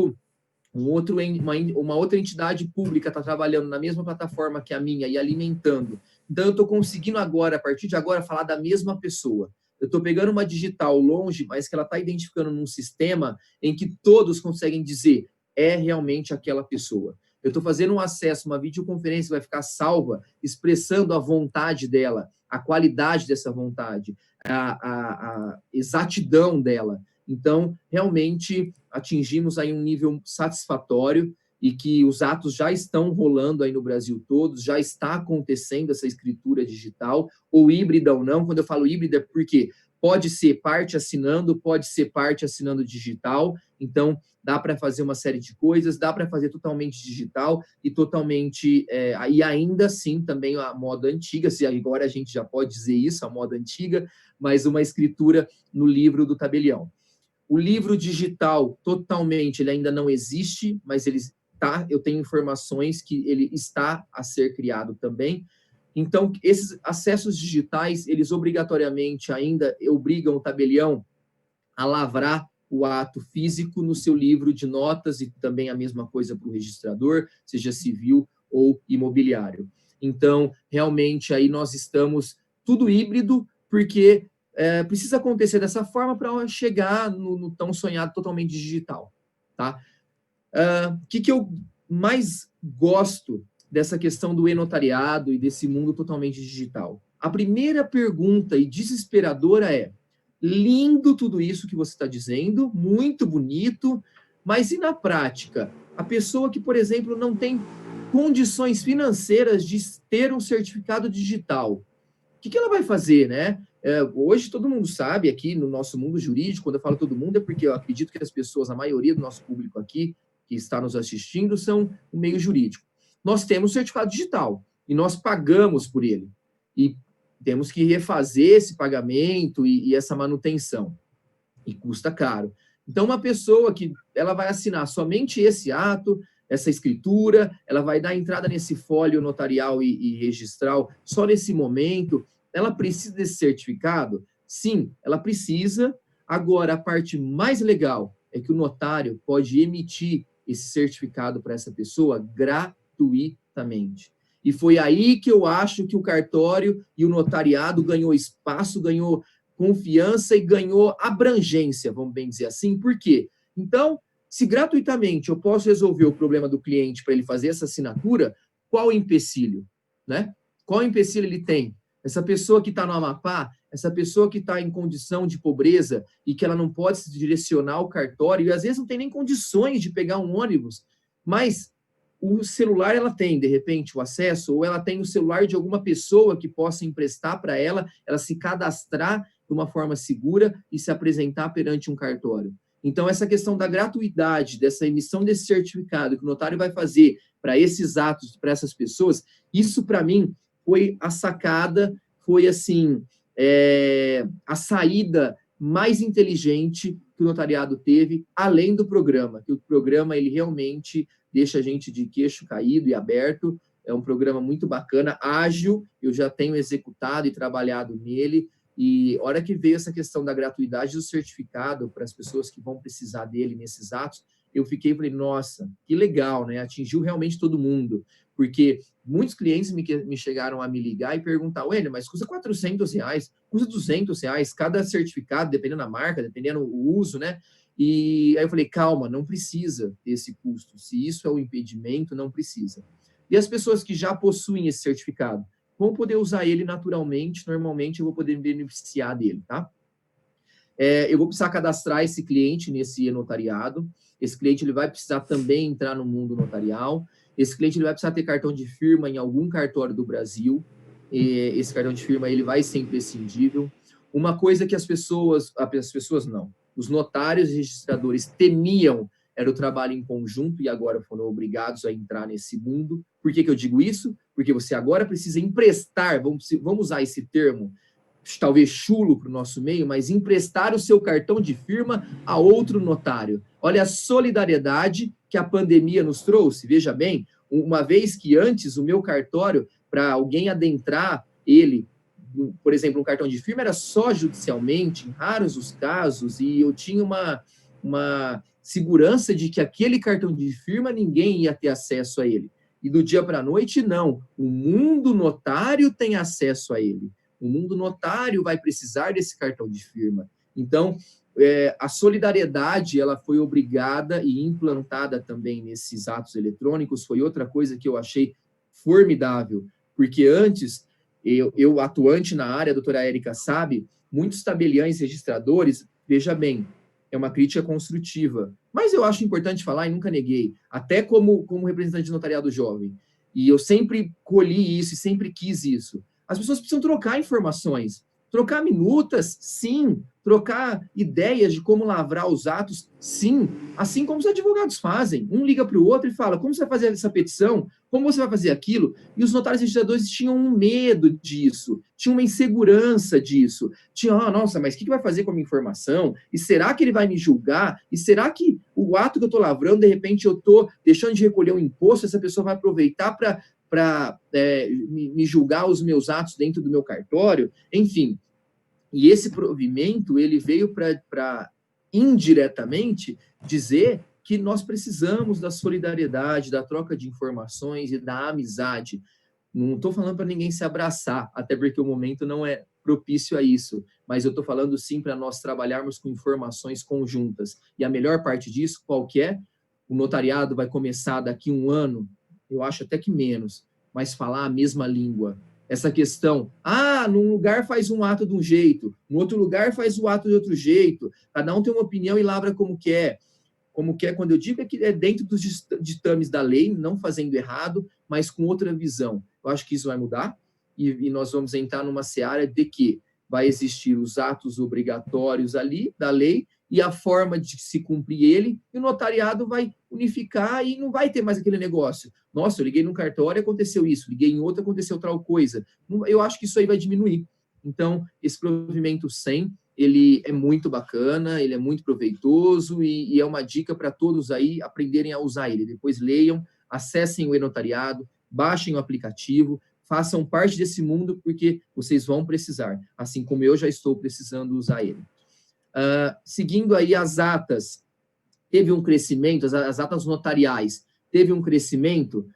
entidade pública está trabalhando na mesma plataforma que a minha e alimentando, então eu estou conseguindo agora, a partir de agora, falar da mesma pessoa. Eu estou pegando uma digital longe, mas que ela está identificando num sistema em que todos conseguem dizer, é realmente aquela pessoa. Eu estou fazendo um acesso, uma videoconferência vai ficar salva, expressando a vontade dela, a qualidade dessa vontade, a exatidão dela. Então, realmente, atingimos aí um nível satisfatório e que os atos já estão rolando aí no Brasil todo, já está acontecendo essa escritura digital, ou híbrida ou não. Quando eu falo híbrida, é porque pode ser parte assinando, pode ser parte assinando digital, então dá para fazer uma série de coisas, dá para fazer totalmente digital e totalmente, e ainda assim também a moda antiga, se agora a gente já pode dizer isso, a moda antiga, mas uma escritura no livro do tabelião. O livro digital, totalmente, ele ainda não existe, mas eu tenho informações que ele está a ser criado também. Então, esses acessos digitais, eles obrigatoriamente ainda obrigam o tabelião a lavrar o ato físico no seu livro de notas e também a mesma coisa para o registrador, seja civil ou imobiliário. Então, realmente, aí nós estamos tudo híbrido, porque precisa acontecer dessa forma para chegar no tão sonhado totalmente digital. Tá? O que eu mais gosto dessa questão do e-notariado e desse mundo totalmente digital? A primeira pergunta e desesperadora é, lindo tudo isso que você está dizendo, muito bonito, mas e na prática? A pessoa que, por exemplo, não tem condições financeiras de ter um certificado digital, o que ela vai fazer, né? Hoje todo mundo sabe aqui no nosso mundo jurídico, quando eu falo todo mundo é porque eu acredito que as pessoas, a maioria do nosso público aqui, que está nos assistindo, são o meio jurídico. Nós temos certificado digital e nós pagamos por ele. E temos que refazer esse pagamento e essa manutenção. E custa caro. Então, uma pessoa que ela vai assinar somente esse ato, essa escritura, ela vai dar entrada nesse fólio notarial e registral só nesse momento, ela precisa desse certificado? Sim, ela precisa. Agora, a parte mais legal é que o notário pode emitir esse certificado para essa pessoa gratuitamente. E foi aí que eu acho que o cartório e o notariado ganhou espaço, ganhou confiança e ganhou abrangência, vamos bem dizer assim. Por quê? Então, se gratuitamente eu posso resolver o problema do cliente para ele fazer essa assinatura, qual o empecilho? Né? Qual empecilho ele tem? Essa pessoa que está no Amapá, essa pessoa que está em condição de pobreza e que ela não pode se direcionar ao cartório, e às vezes não tem nem condições de pegar um ônibus, mas o celular ela tem, de repente, o acesso, ou ela tem o celular de alguma pessoa que possa emprestar para ela se cadastrar de uma forma segura e se apresentar perante um cartório. Então, essa questão da gratuidade, dessa emissão desse certificado que o notário vai fazer para esses atos, para essas pessoas, isso, para mim, foi a sacada, foi, assim, a saída mais inteligente que o notariado teve, além do programa, que o programa, ele realmente deixa a gente de queixo caído e aberto, é um programa muito bacana, ágil, eu já tenho executado e trabalhado nele, E a hora que veio essa questão da gratuidade do certificado para as pessoas que vão precisar dele nesses atos, eu falei, nossa, que legal, né? Atingiu realmente todo mundo, porque muitos clientes me chegaram a me ligar e perguntar, Wendel, mas custa R$400, custa R$200, cada certificado, dependendo da marca, dependendo do uso, né? E aí eu falei, calma, não precisa ter esse custo. Se isso é um impedimento, não precisa. E as pessoas que já possuem esse certificado vão poder usar ele naturalmente, normalmente eu vou poder me beneficiar dele, tá? Eu vou precisar cadastrar esse cliente nesse e-notariado. Esse cliente ele vai precisar também entrar no mundo notarial. Esse cliente ele vai precisar ter cartão de firma em algum cartório do Brasil. Esse cartão de firma ele vai ser imprescindível. Uma coisa que as pessoas não, os notários e registradores temiam era o trabalho em conjunto e agora foram obrigados a entrar nesse mundo. Por que eu digo isso? Porque você agora precisa emprestar, vamos usar esse termo, talvez chulo para o nosso meio, mas emprestar o seu cartão de firma a outro notário. Olha a solidariedade que a pandemia nos trouxe. Veja bem, uma vez que antes o meu cartório, para alguém adentrar ele, por exemplo, um cartão de firma era só judicialmente, em raros os casos, e eu tinha uma segurança de que aquele cartão de firma ninguém ia ter acesso a ele. E do dia para a noite, não. O mundo notário tem acesso a ele. O mundo notário vai precisar desse cartão de firma. Então, a solidariedade ela foi obrigada e implantada também nesses atos eletrônicos. Foi outra coisa que eu achei formidável, porque antes, eu atuante na área, a doutora Érica sabe, muitos tabeliães registradores, veja bem, é uma crítica construtiva, mas eu acho importante falar e nunca neguei, até como representante de notariado jovem, e eu sempre colhi isso e sempre quis isso. As pessoas precisam trocar informações, trocar minutas, sim, trocar ideias de como lavrar os atos, sim, assim como os advogados fazem. Um liga para o outro e fala, como você vai fazer essa petição? Como você vai fazer aquilo? E os notários registradores tinham um medo disso, tinham uma insegurança disso. Tinham, nossa, mas o que vai fazer com a minha informação? E será que ele vai me julgar? E será que o ato que eu estou lavrando, de repente eu estou deixando de recolher um imposto, essa pessoa vai aproveitar para me julgar os meus atos dentro do meu cartório? Enfim, e esse provimento, ele veio para indiretamente dizer que nós precisamos da solidariedade, da troca de informações e da amizade. Não estou falando para ninguém se abraçar, até porque o momento não é propício a isso, mas eu estou falando sim para nós trabalharmos com informações conjuntas. E a melhor parte disso, qual que é? O notariado vai começar daqui um ano, eu acho até que menos, mas falar a mesma língua. Essa questão, num lugar faz um ato de um jeito, no outro lugar faz o ato de outro jeito, cada um tem uma opinião e lavra como quer. Como quer, quando eu digo, é que é dentro dos ditames da lei, não fazendo errado, mas com outra visão. Eu acho que isso vai mudar e nós vamos entrar numa seara de que vai existir os atos obrigatórios ali da lei e a forma de se cumprir ele, e o notariado vai unificar e não vai ter mais aquele negócio. Nossa, eu liguei num cartório, aconteceu isso, liguei em outro, aconteceu tal coisa. Eu acho que isso aí vai diminuir. Então, esse provimento 100, ele é muito bacana, ele é muito proveitoso e é uma dica para todos aí aprenderem a usar ele. Depois leiam, acessem o e-notariado, baixem o aplicativo, façam parte desse mundo, porque vocês vão precisar, assim como eu já estou precisando usar ele. Seguindo aí as atas, teve um crescimento, as atas notariais, teve um crescimento,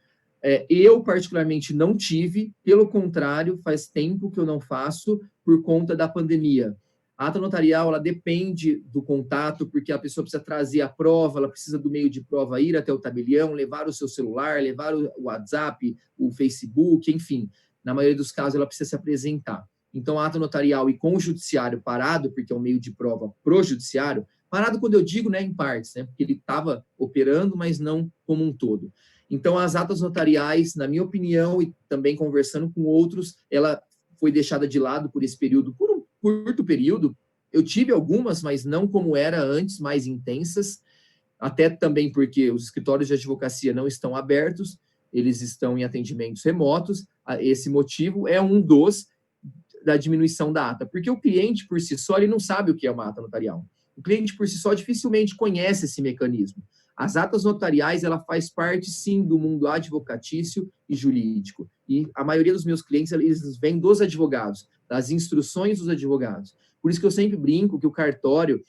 eu particularmente não tive, pelo contrário, faz tempo que eu não faço por conta da pandemia. A ata notarial, ela depende do contato, porque a pessoa precisa trazer a prova, ela precisa do meio de prova, ir até o tabelião, levar o seu celular, levar o WhatsApp, o Facebook, enfim. Na maioria dos casos, ela precisa se apresentar. Então, a ata notarial e com o judiciário parado, porque é um meio de prova pro judiciário, parado quando eu digo, né, em partes, né, porque ele estava operando, mas não como um todo. Então, as atas notariais, na minha opinião, e também conversando com outros, ela foi deixada de lado por esse período, por um curto período. Eu tive algumas, mas não como era antes, mais intensas, até também porque os escritórios de advocacia não estão abertos, eles estão em atendimentos remotos. Esse motivo é um dos da diminuição da ata, porque o cliente, por si só, ele não sabe o que é uma ata notarial. O cliente, por si só, dificilmente conhece esse mecanismo. As atas notariais, ela faz parte, sim, do mundo advocatício e jurídico. E a maioria dos meus clientes, eles vêm dos advogados, das instruções dos advogados. Por isso que eu sempre brinco que o cartório,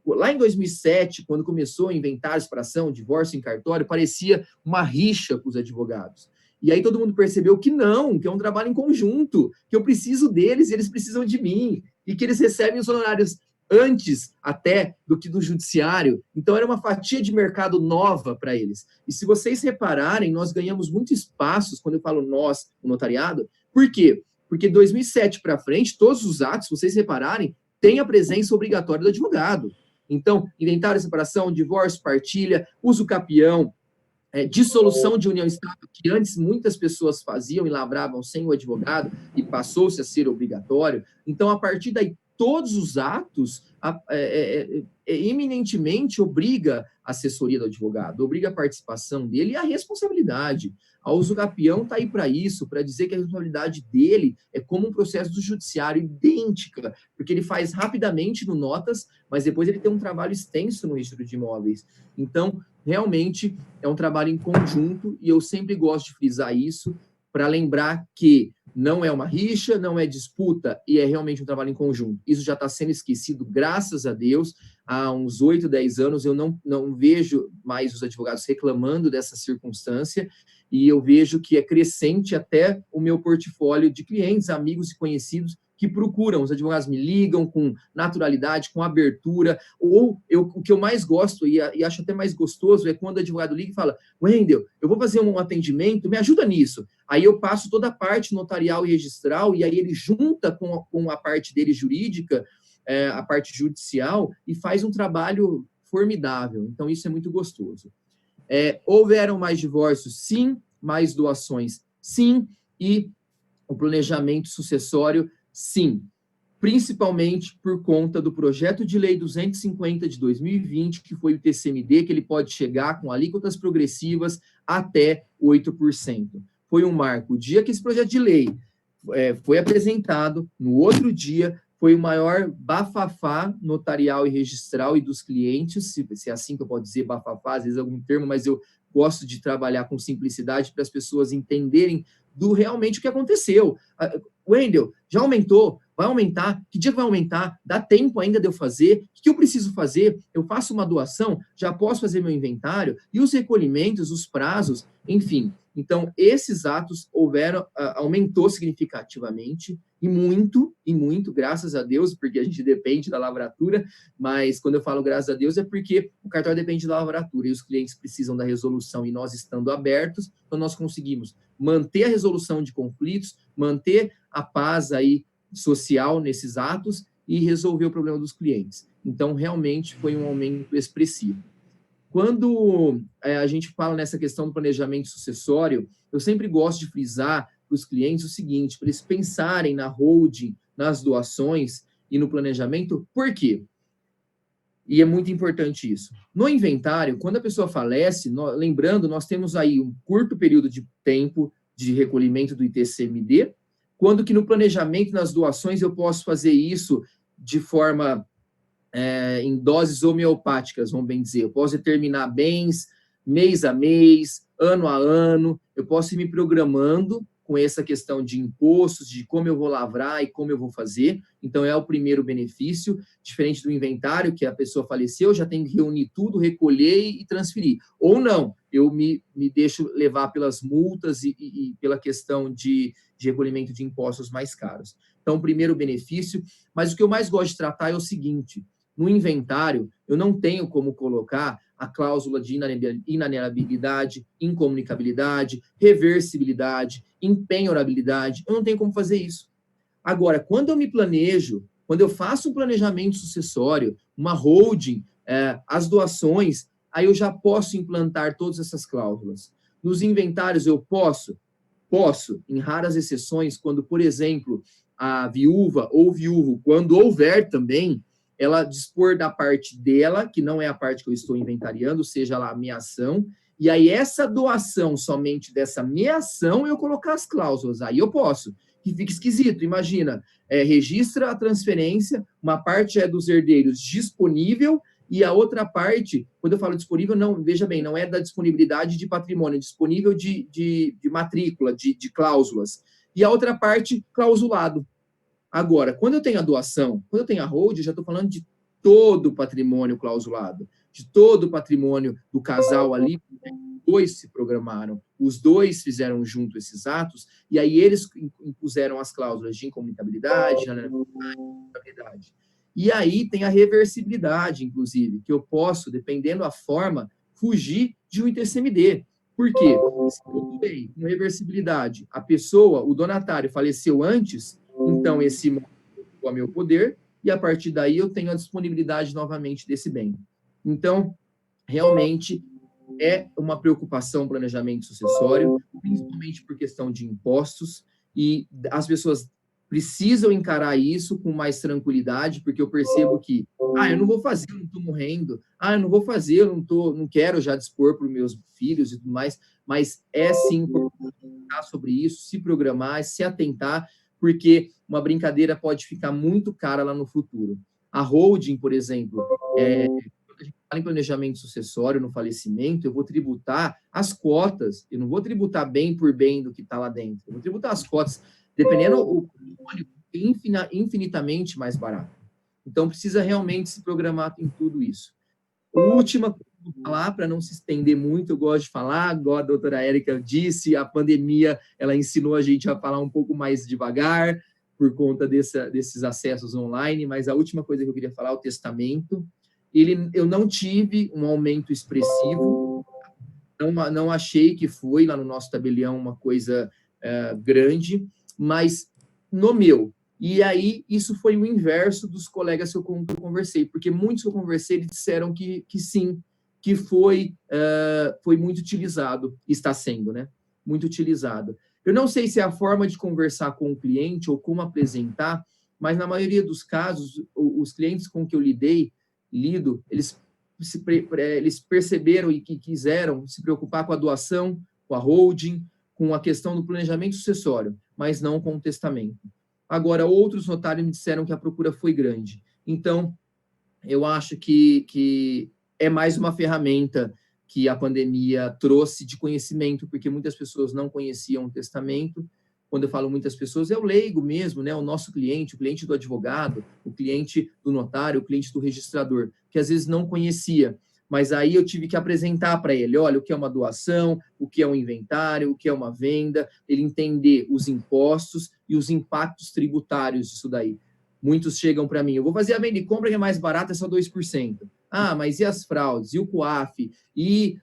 lá em 2007, quando começou a inventar separação, divórcio em cartório, parecia uma rixa com os advogados. E aí todo mundo percebeu que não, que é um trabalho em conjunto, que eu preciso deles e eles precisam de mim, e que eles recebem os honorários antes até do que do judiciário. Então, era uma fatia de mercado nova para eles. E se vocês repararem, nós ganhamos muito espaços, quando eu falo nós, o notariado. Por quê? Porque de 2007 para frente, todos os atos, se vocês repararem, tem a presença obrigatória do advogado. Então, inventário, separação, divórcio, partilha, uso capião, dissolução de união estável, que antes muitas pessoas faziam e lavravam sem o advogado, e passou-se a ser obrigatório. Então, a partir daí, todos os atos eminentemente obriga a assessoria do advogado, obriga a participação dele e a responsabilidade. A usucapião está aí para isso, para dizer que a responsabilidade dele é como um processo do judiciário, idêntica, porque ele faz rapidamente no notas, mas depois ele tem um trabalho extenso no registro de imóveis. Então, realmente, é um trabalho em conjunto, e eu sempre gosto de frisar isso, para lembrar que não é uma rixa, não é disputa, e é realmente um trabalho em conjunto. Isso já está sendo esquecido, graças a Deus. Há uns 8, 10 anos eu não vejo mais os advogados reclamando dessa circunstância, e eu vejo que é crescente até o meu portfólio de clientes, amigos e conhecidos que procuram. Os advogados me ligam com naturalidade, com abertura, ou o que eu mais gosto, e acho até mais gostoso, é quando o advogado liga e fala: Wendel, eu vou fazer um atendimento, me ajuda nisso. Aí eu passo toda a parte notarial e registral, e aí ele junta com a parte dele jurídica, a parte judicial, e faz um trabalho formidável. Então, isso é muito gostoso. Houveram mais divórcios? Sim. Mais doações? Sim. E o planejamento sucessório? Sim, principalmente por conta do projeto de lei 250 de 2020, que foi o TCMD, que ele pode chegar com alíquotas progressivas até 8%. Foi um marco. O dia que esse projeto de lei foi apresentado, no outro dia, foi o maior bafafá notarial e registral e dos clientes, se é assim que eu posso dizer, bafafá, às vezes é algum termo, mas eu gosto de trabalhar com simplicidade para as pessoas entenderem realmente o que aconteceu. Wendel, já aumentou? Vai aumentar? Que dia que vai aumentar? Dá tempo ainda de eu fazer? O que eu preciso fazer? Eu faço uma doação? Já posso fazer meu inventário? E os recolhimentos, os prazos, enfim. Então, esses atos aumentou significativamente, e muito, graças a Deus, porque a gente depende da lavratura, mas quando eu falo graças a Deus é porque o cartório depende da lavratura, e os clientes precisam da resolução, e nós estando abertos, então nós conseguimos manter a resolução de conflitos, manter a paz aí social nesses atos e resolver o problema dos clientes. Então, realmente, foi um aumento expressivo. Quando a gente fala nessa questão do planejamento sucessório, eu sempre gosto de frisar para os clientes o seguinte, para eles pensarem na holding, nas doações e no planejamento. Por quê? E é muito importante isso. No inventário, quando a pessoa falece, lembrando, nós temos aí um curto período de tempo de recolhimento do ITCMD, quando que no planejamento, nas doações, eu posso fazer isso de forma em doses homeopáticas, vamos bem dizer. Eu posso determinar bens mês a mês, ano a ano, eu posso ir me programando com essa questão de impostos, de como eu vou lavrar e como eu vou fazer. Então, é o primeiro benefício, diferente do inventário, que a pessoa faleceu, já tem que reunir tudo, recolher e transferir. Ou não, eu me deixo levar pelas multas e pela questão de recolhimento de impostos mais caros. Então, o primeiro benefício, mas o que eu mais gosto de tratar é o seguinte: no inventário, eu não tenho como colocar a cláusula de inalienabilidade, incomunicabilidade, reversibilidade, empenhorabilidade. Eu não tenho como fazer isso. Agora, quando eu me planejo, quando eu faço um planejamento sucessório, uma holding, as doações, aí eu já posso implantar todas essas cláusulas. Nos inventários eu posso, em raras exceções, quando, por exemplo, a viúva ou viúvo, quando houver também, ela dispor da parte dela, que não é a parte que eu estou inventariando, seja lá a minha ação, e aí essa doação, somente dessa minha ação, eu colocar as cláusulas, aí eu posso, que fica esquisito, imagina, registra a transferência, uma parte é dos herdeiros disponível, E a outra parte, quando eu falo disponível, não, veja bem, não é da disponibilidade de patrimônio, é disponível de matrícula, de cláusulas. E a outra parte, clausulado. Agora, quando eu tenho a doação, quando eu tenho a hold, eu já estou falando de todo o patrimônio clausulado, de todo o patrimônio do casal ali, os dois se programaram, os dois fizeram junto esses atos, e aí eles impuseram as cláusulas de incomunicabilidade, inalienabilidade. E aí tem a reversibilidade, inclusive, que eu posso, dependendo da forma, fugir de um ITCMD. Por quê? Se eu tenho uma reversibilidade, a pessoa, o donatário, faleceu antes, então esse imóvel ficou a meu poder, e a partir daí eu tenho a disponibilidade novamente desse bem. Então, realmente, é uma preocupação o planejamento sucessório, principalmente por questão de impostos, e as pessoas precisam encarar isso com mais tranquilidade, porque eu percebo que, eu não vou fazer, eu não estou morrendo, eu não vou fazer, eu não quero já dispor para os meus filhos e tudo mais, mas é sim importante pensar sobre isso, se programar, se atentar, porque uma brincadeira pode ficar muito cara lá no futuro. A holding, por exemplo, quando a gente fala em planejamento sucessório, no falecimento, eu vou tributar as cotas, eu não vou tributar bem por bem do que está lá dentro, eu vou tributar as cotas, dependendo o patrimônio, infinitamente mais barato. Então, precisa realmente se programar em tudo isso. Última coisa que eu vou falar, para não se estender muito, eu gosto de falar, igual a doutora Érica disse, a pandemia, ela ensinou a gente a falar um pouco mais devagar, por conta desses acessos online, mas a última coisa que eu queria falar é o testamento. Eu não tive um aumento expressivo, não achei que foi lá no nosso tabelião uma coisa grande, mas no meu. E aí, isso foi o inverso dos colegas que eu conversei, porque muitos que eu conversei disseram que sim, que foi muito utilizado, está sendo, né? Muito utilizado. Eu não sei se é a forma de conversar com o cliente ou como apresentar, mas na maioria dos casos, os clientes com que eu lido, eles perceberam e que quiseram se preocupar com a doação, com a holding, com a questão do planejamento sucessório, mas não com o testamento. Agora, outros notários me disseram que a procura foi grande. Então, eu acho que é mais uma ferramenta que a pandemia trouxe de conhecimento, porque muitas pessoas não conheciam o testamento. Quando eu falo muitas pessoas, é o leigo mesmo, né? O nosso cliente, o cliente do advogado, o cliente do notário, o cliente do registrador, que às vezes não conhecia. Mas aí eu tive que apresentar para ele, olha, o que é uma doação, o que é um inventário, o que é uma venda, ele entender os impostos e os impactos tributários disso daí. Muitos chegam para mim, eu vou fazer a venda e compra que é mais barata, é só 2%. Mas e as fraudes? E o COAF? E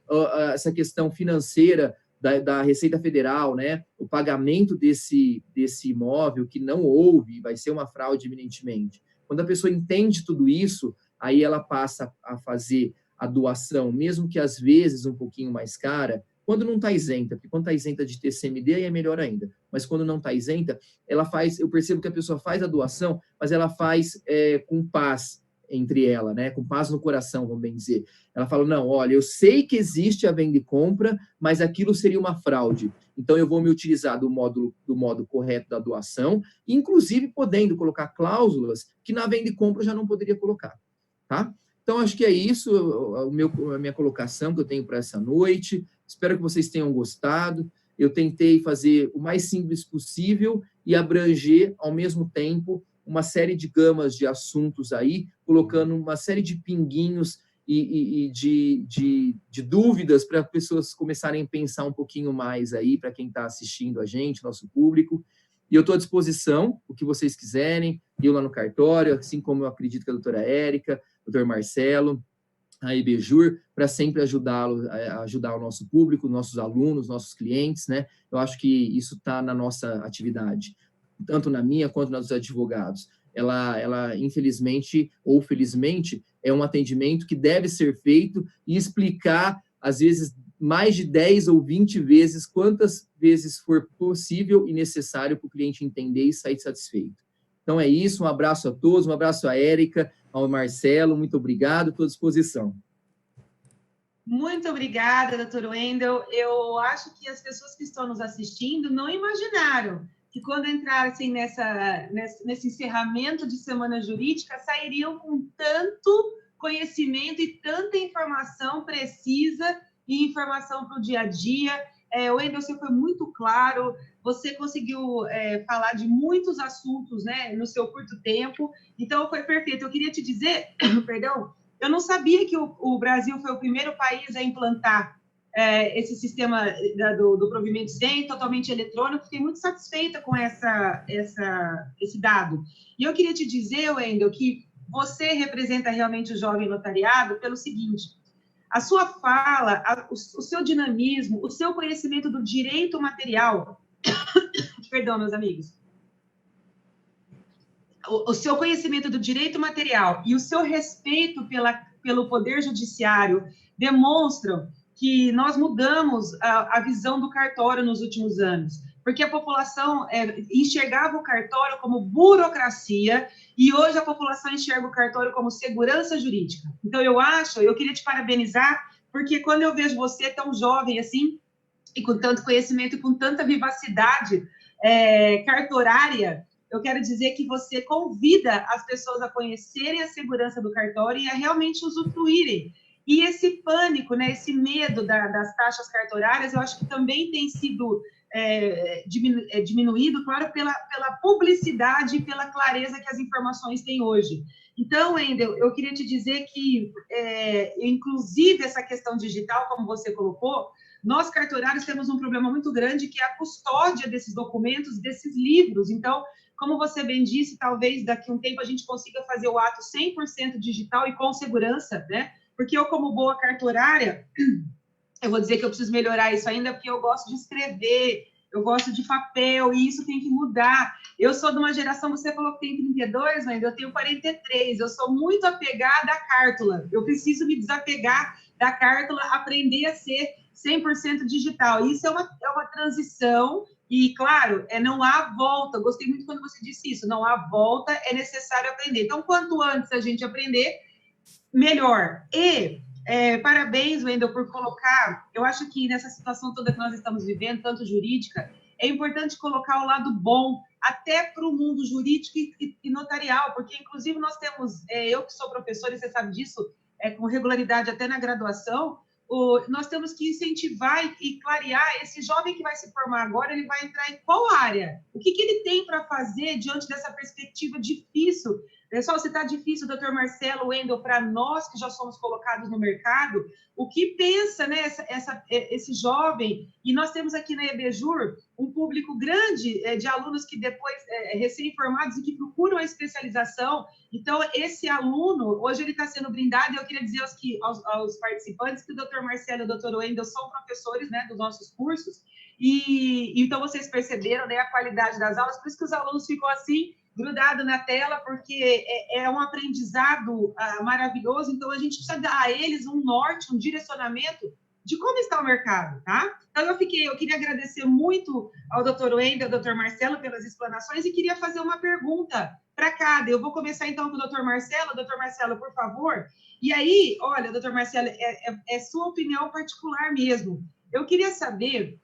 essa questão financeira da Receita Federal, né? O pagamento desse imóvel que não houve, vai ser uma fraude eminentemente. Quando a pessoa entende tudo isso, aí ela passa a fazer a doação, mesmo que às vezes um pouquinho mais cara, quando não está isenta, porque quando está isenta de TCMD, aí é melhor ainda. Mas quando não está isenta, ela faz, eu percebo que a pessoa faz a doação, mas ela faz com paz entre ela, né? Com paz no coração, vamos bem dizer. Ela fala, não, olha, eu sei que existe a venda e compra, mas aquilo seria uma fraude. Então, eu vou me utilizar do modo correto da doação, inclusive podendo colocar cláusulas que na venda e compra eu já não poderia colocar, tá? Então, acho que é isso, a minha colocação que eu tenho para essa noite. Espero que vocês tenham gostado. Eu tentei fazer o mais simples possível e abranger, ao mesmo tempo, uma série de gamas de assuntos aí, colocando uma série de pinguinhos e de dúvidas para as pessoas começarem a pensar um pouquinho mais aí, para quem está assistindo a gente, nosso público. E eu estou à disposição, o que vocês quiserem, eu lá no cartório, assim como eu acredito que a doutora Érica, o doutor Marcelo, a EBJUR, para sempre ajudar o nosso público, nossos alunos, nossos clientes, né? Eu acho que isso está na nossa atividade, tanto na minha quanto na dos advogados. Ela, infelizmente ou felizmente, é um atendimento que deve ser feito e explicar, às vezes, mais de 10 ou 20 vezes, quantas vezes for possível e necessário para o cliente entender e sair satisfeito. Então é isso, um abraço a todos, um abraço à Érica, ao Marcelo, muito obrigado, estou à disposição. Muito obrigada, doutor Wendel. Eu acho que as pessoas que estão nos assistindo não imaginaram que quando entrassem nesse encerramento de semana jurídica, sairiam com tanto conhecimento e tanta informação precisa e informação para o dia a dia. Wendel, você foi muito claro, você conseguiu falar de muitos assuntos, né, no seu curto tempo, então foi perfeito. Eu queria te dizer, perdão, eu não sabia que o Brasil foi o primeiro país a implantar esse sistema do provimento 100, totalmente eletrônico. Fiquei muito satisfeita com esse dado. E eu queria te dizer, Wendel, que você representa realmente o jovem notariado pelo seguinte: a sua fala, o seu dinamismo, o seu conhecimento do direito material, perdão, meus amigos, o seu conhecimento do direito material e o seu respeito pelo Poder Judiciário demonstram que nós mudamos a visão do cartório nos últimos anos, porque a população enxergava o cartório como burocracia e hoje a população enxerga o cartório como segurança jurídica. Então, eu queria te parabenizar, porque quando eu vejo você tão jovem assim, e com tanto conhecimento e com tanta vivacidade cartorária, eu quero dizer que você convida as pessoas a conhecerem a segurança do cartório e a realmente usufruírem. E esse pânico, né, esse medo das taxas cartorárias, eu acho que também tem sido diminuído, claro, pela publicidade e pela clareza que as informações têm hoje. Então, Wendel, eu queria te dizer que, inclusive, essa questão digital, como você colocou, nós, cartorários, temos um problema muito grande, que é a custódia desses documentos, desses livros. Então, como você bem disse, talvez daqui a um tempo a gente consiga fazer o ato 100% digital e com segurança, né? Porque eu, como boa cartorária, eu vou dizer que eu preciso melhorar isso ainda, porque eu gosto de escrever, eu gosto de papel, e isso tem que mudar. Eu sou de uma geração, você falou que tem 32, mas eu tenho 43, eu sou muito apegada à cártula, eu preciso me desapegar da cártula, aprender a ser 100% digital. Isso é uma transição, e, claro, não há volta. Eu gostei muito quando você disse isso, não há volta, é necessário aprender. Então, quanto antes a gente aprender, melhor. E parabéns, Wendel, por colocar, eu acho que nessa situação toda que nós estamos vivendo, tanto jurídica, é importante colocar o lado bom, até para o mundo jurídico e notarial, porque, inclusive, nós temos, eu que sou professora, e você sabe disso, com regularidade até na graduação, nós temos que incentivar e clarear esse jovem que vai se formar agora, ele vai entrar em qual área? O que ele tem para fazer diante dessa perspectiva difícil? Pessoal, se está difícil, doutor Marcelo, Wendel, para nós que já somos colocados no mercado, o que pensa, né, esse jovem? E nós temos aqui na EBJUR um público grande de alunos que depois, recém-formados e que procuram a especialização. Então, esse aluno, hoje ele está sendo brindado, e eu queria dizer aos participantes que o doutor Marcelo e o doutor Wendel são professores, né, dos nossos cursos, e então vocês perceberam, né, a qualidade das aulas, por isso que os alunos ficam assim, grudado na tela, porque é um aprendizado maravilhoso, então a gente precisa dar a eles um norte, um direcionamento de como está o mercado, tá? Então eu queria agradecer muito ao doutor Wendel, ao doutor Marcelo pelas explanações, e queria fazer uma pergunta para cada. Eu vou começar então com o doutor Marcelo. Doutor Marcelo, por favor. E aí, olha, doutor Marcelo, é sua opinião particular mesmo. Eu queria saber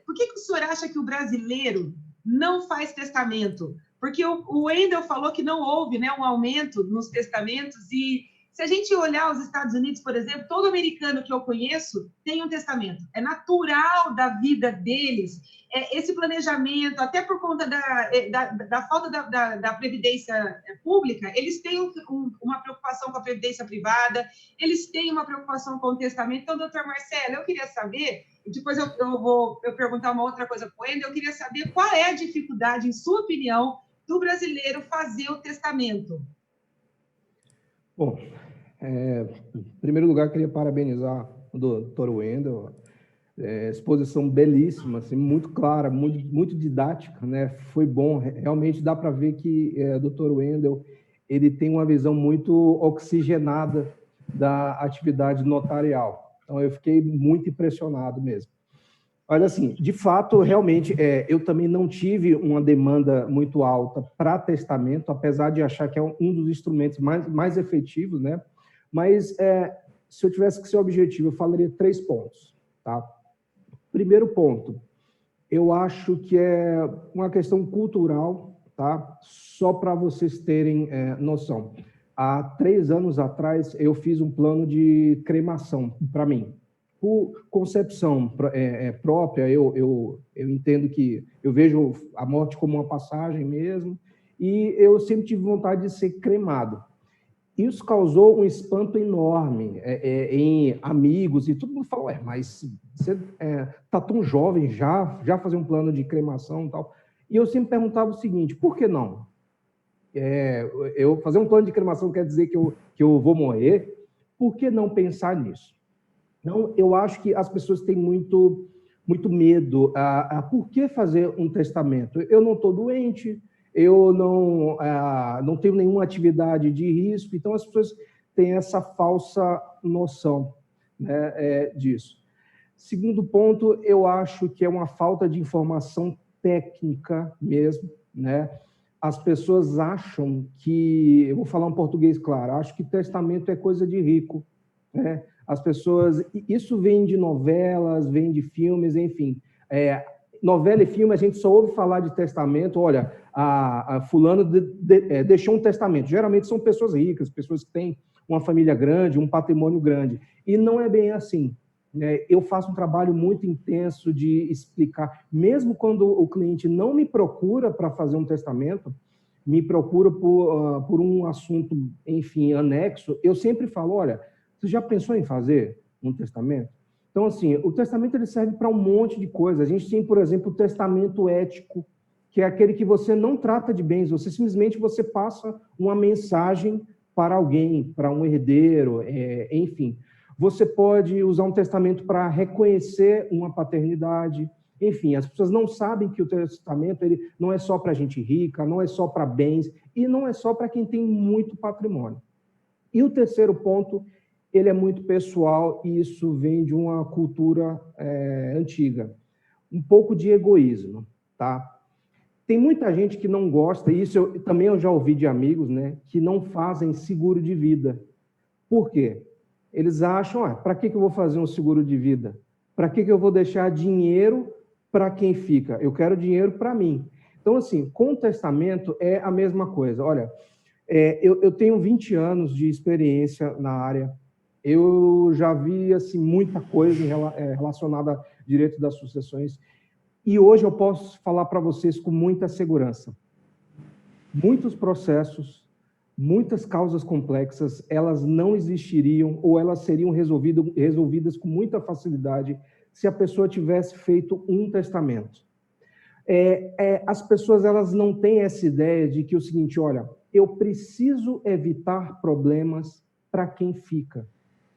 por que o senhor acha que o brasileiro não faz testamento? Porque o Wendel falou que não houve, né, um aumento nos testamentos, e se a gente olhar os Estados Unidos, por exemplo, todo americano que eu conheço tem um testamento. É natural da vida deles esse planejamento, até por conta da falta da previdência pública, eles têm uma preocupação com a previdência privada, eles têm uma preocupação com o testamento. Então, doutor Marcelo, eu queria saber, depois eu vou perguntar uma outra coisa para o Wendel, eu queria saber qual é a dificuldade, em sua opinião, do brasileiro fazer o testamento. Bom, em primeiro lugar, queria parabenizar o doutor Wendel, exposição belíssima, assim, muito clara, muito didática, né? Foi bom, realmente dá para ver que o doutor Wendel ele tem uma visão muito oxigenada da atividade notarial. Então, eu fiquei muito impressionado mesmo. Mas, assim, de fato, realmente, eu também não tive uma demanda muito alta para testamento, apesar de achar que é um dos instrumentos mais efetivos, né? Mas, se eu tivesse que ser objetivo, eu falaria 3 pontos, tá? Primeiro ponto, eu acho que é uma questão cultural, tá? Só para vocês terem noção. há 3 anos atrás, eu fiz um plano de cremação para mim. Por concepção própria, eu entendo que eu vejo a morte como uma passagem mesmo, e eu sempre tive vontade de ser cremado. Isso causou um espanto enorme em amigos, e todo mundo falou, mas você está tão jovem já fazer um plano de cremação e tal. E eu sempre perguntava o seguinte, por que não? Eu fazer um plano de cremação quer dizer que eu vou morrer? Por que não pensar nisso? Então, eu acho que as pessoas têm muito medo. Por que fazer um testamento? Eu não estou doente, eu não tenho nenhuma atividade de risco, então as pessoas têm essa falsa noção, né, disso. Segundo ponto, eu acho que é uma falta de informação técnica mesmo, né? As pessoas acham que, eu vou falar um português claro, acho que testamento é coisa de rico, né? As pessoas, isso vem de novelas, vem de filmes, enfim. Novela e filme, a gente só ouve falar de testamento, olha, a fulano deixou um testamento. Geralmente são pessoas ricas, pessoas que têm uma família grande, um patrimônio grande. E não é bem assim. Eu faço um trabalho muito intenso de explicar, mesmo quando o cliente não me procura para fazer um testamento, me procura por um assunto, enfim, anexo, eu sempre falo, olha, você já pensou em fazer um testamento? Então, assim, o testamento ele serve para um monte de coisa. A gente tem, por exemplo, o testamento ético, que é aquele que você não trata de bens, você simplesmente passa uma mensagem para alguém, para um herdeiro, enfim. Você pode usar um testamento para reconhecer uma paternidade. Enfim, as pessoas não sabem que o testamento ele não é só para gente rica, não é só para bens, e não é só para quem tem muito patrimônio. E o terceiro ponto, ele é muito pessoal e isso vem de uma cultura antiga. Um pouco de egoísmo, tá? Tem muita gente que não gosta, e isso eu já ouvi de amigos, né, que não fazem seguro de vida. Por quê? Eles acham, para que eu vou fazer um seguro de vida? Para que eu vou deixar dinheiro para quem fica? Eu quero dinheiro para mim. Então, assim, com o testamento é a mesma coisa. Olha, eu tenho 20 anos de experiência na área. Eu já vi assim, muita coisa relacionada ao direito das sucessões. E hoje eu posso falar para vocês com muita segurança. Muitos processos, muitas causas complexas, elas não existiriam ou elas seriam resolvidas com muita facilidade se a pessoa tivesse feito um testamento. As pessoas elas não têm essa ideia de que o seguinte, olha, eu preciso evitar problemas para quem fica,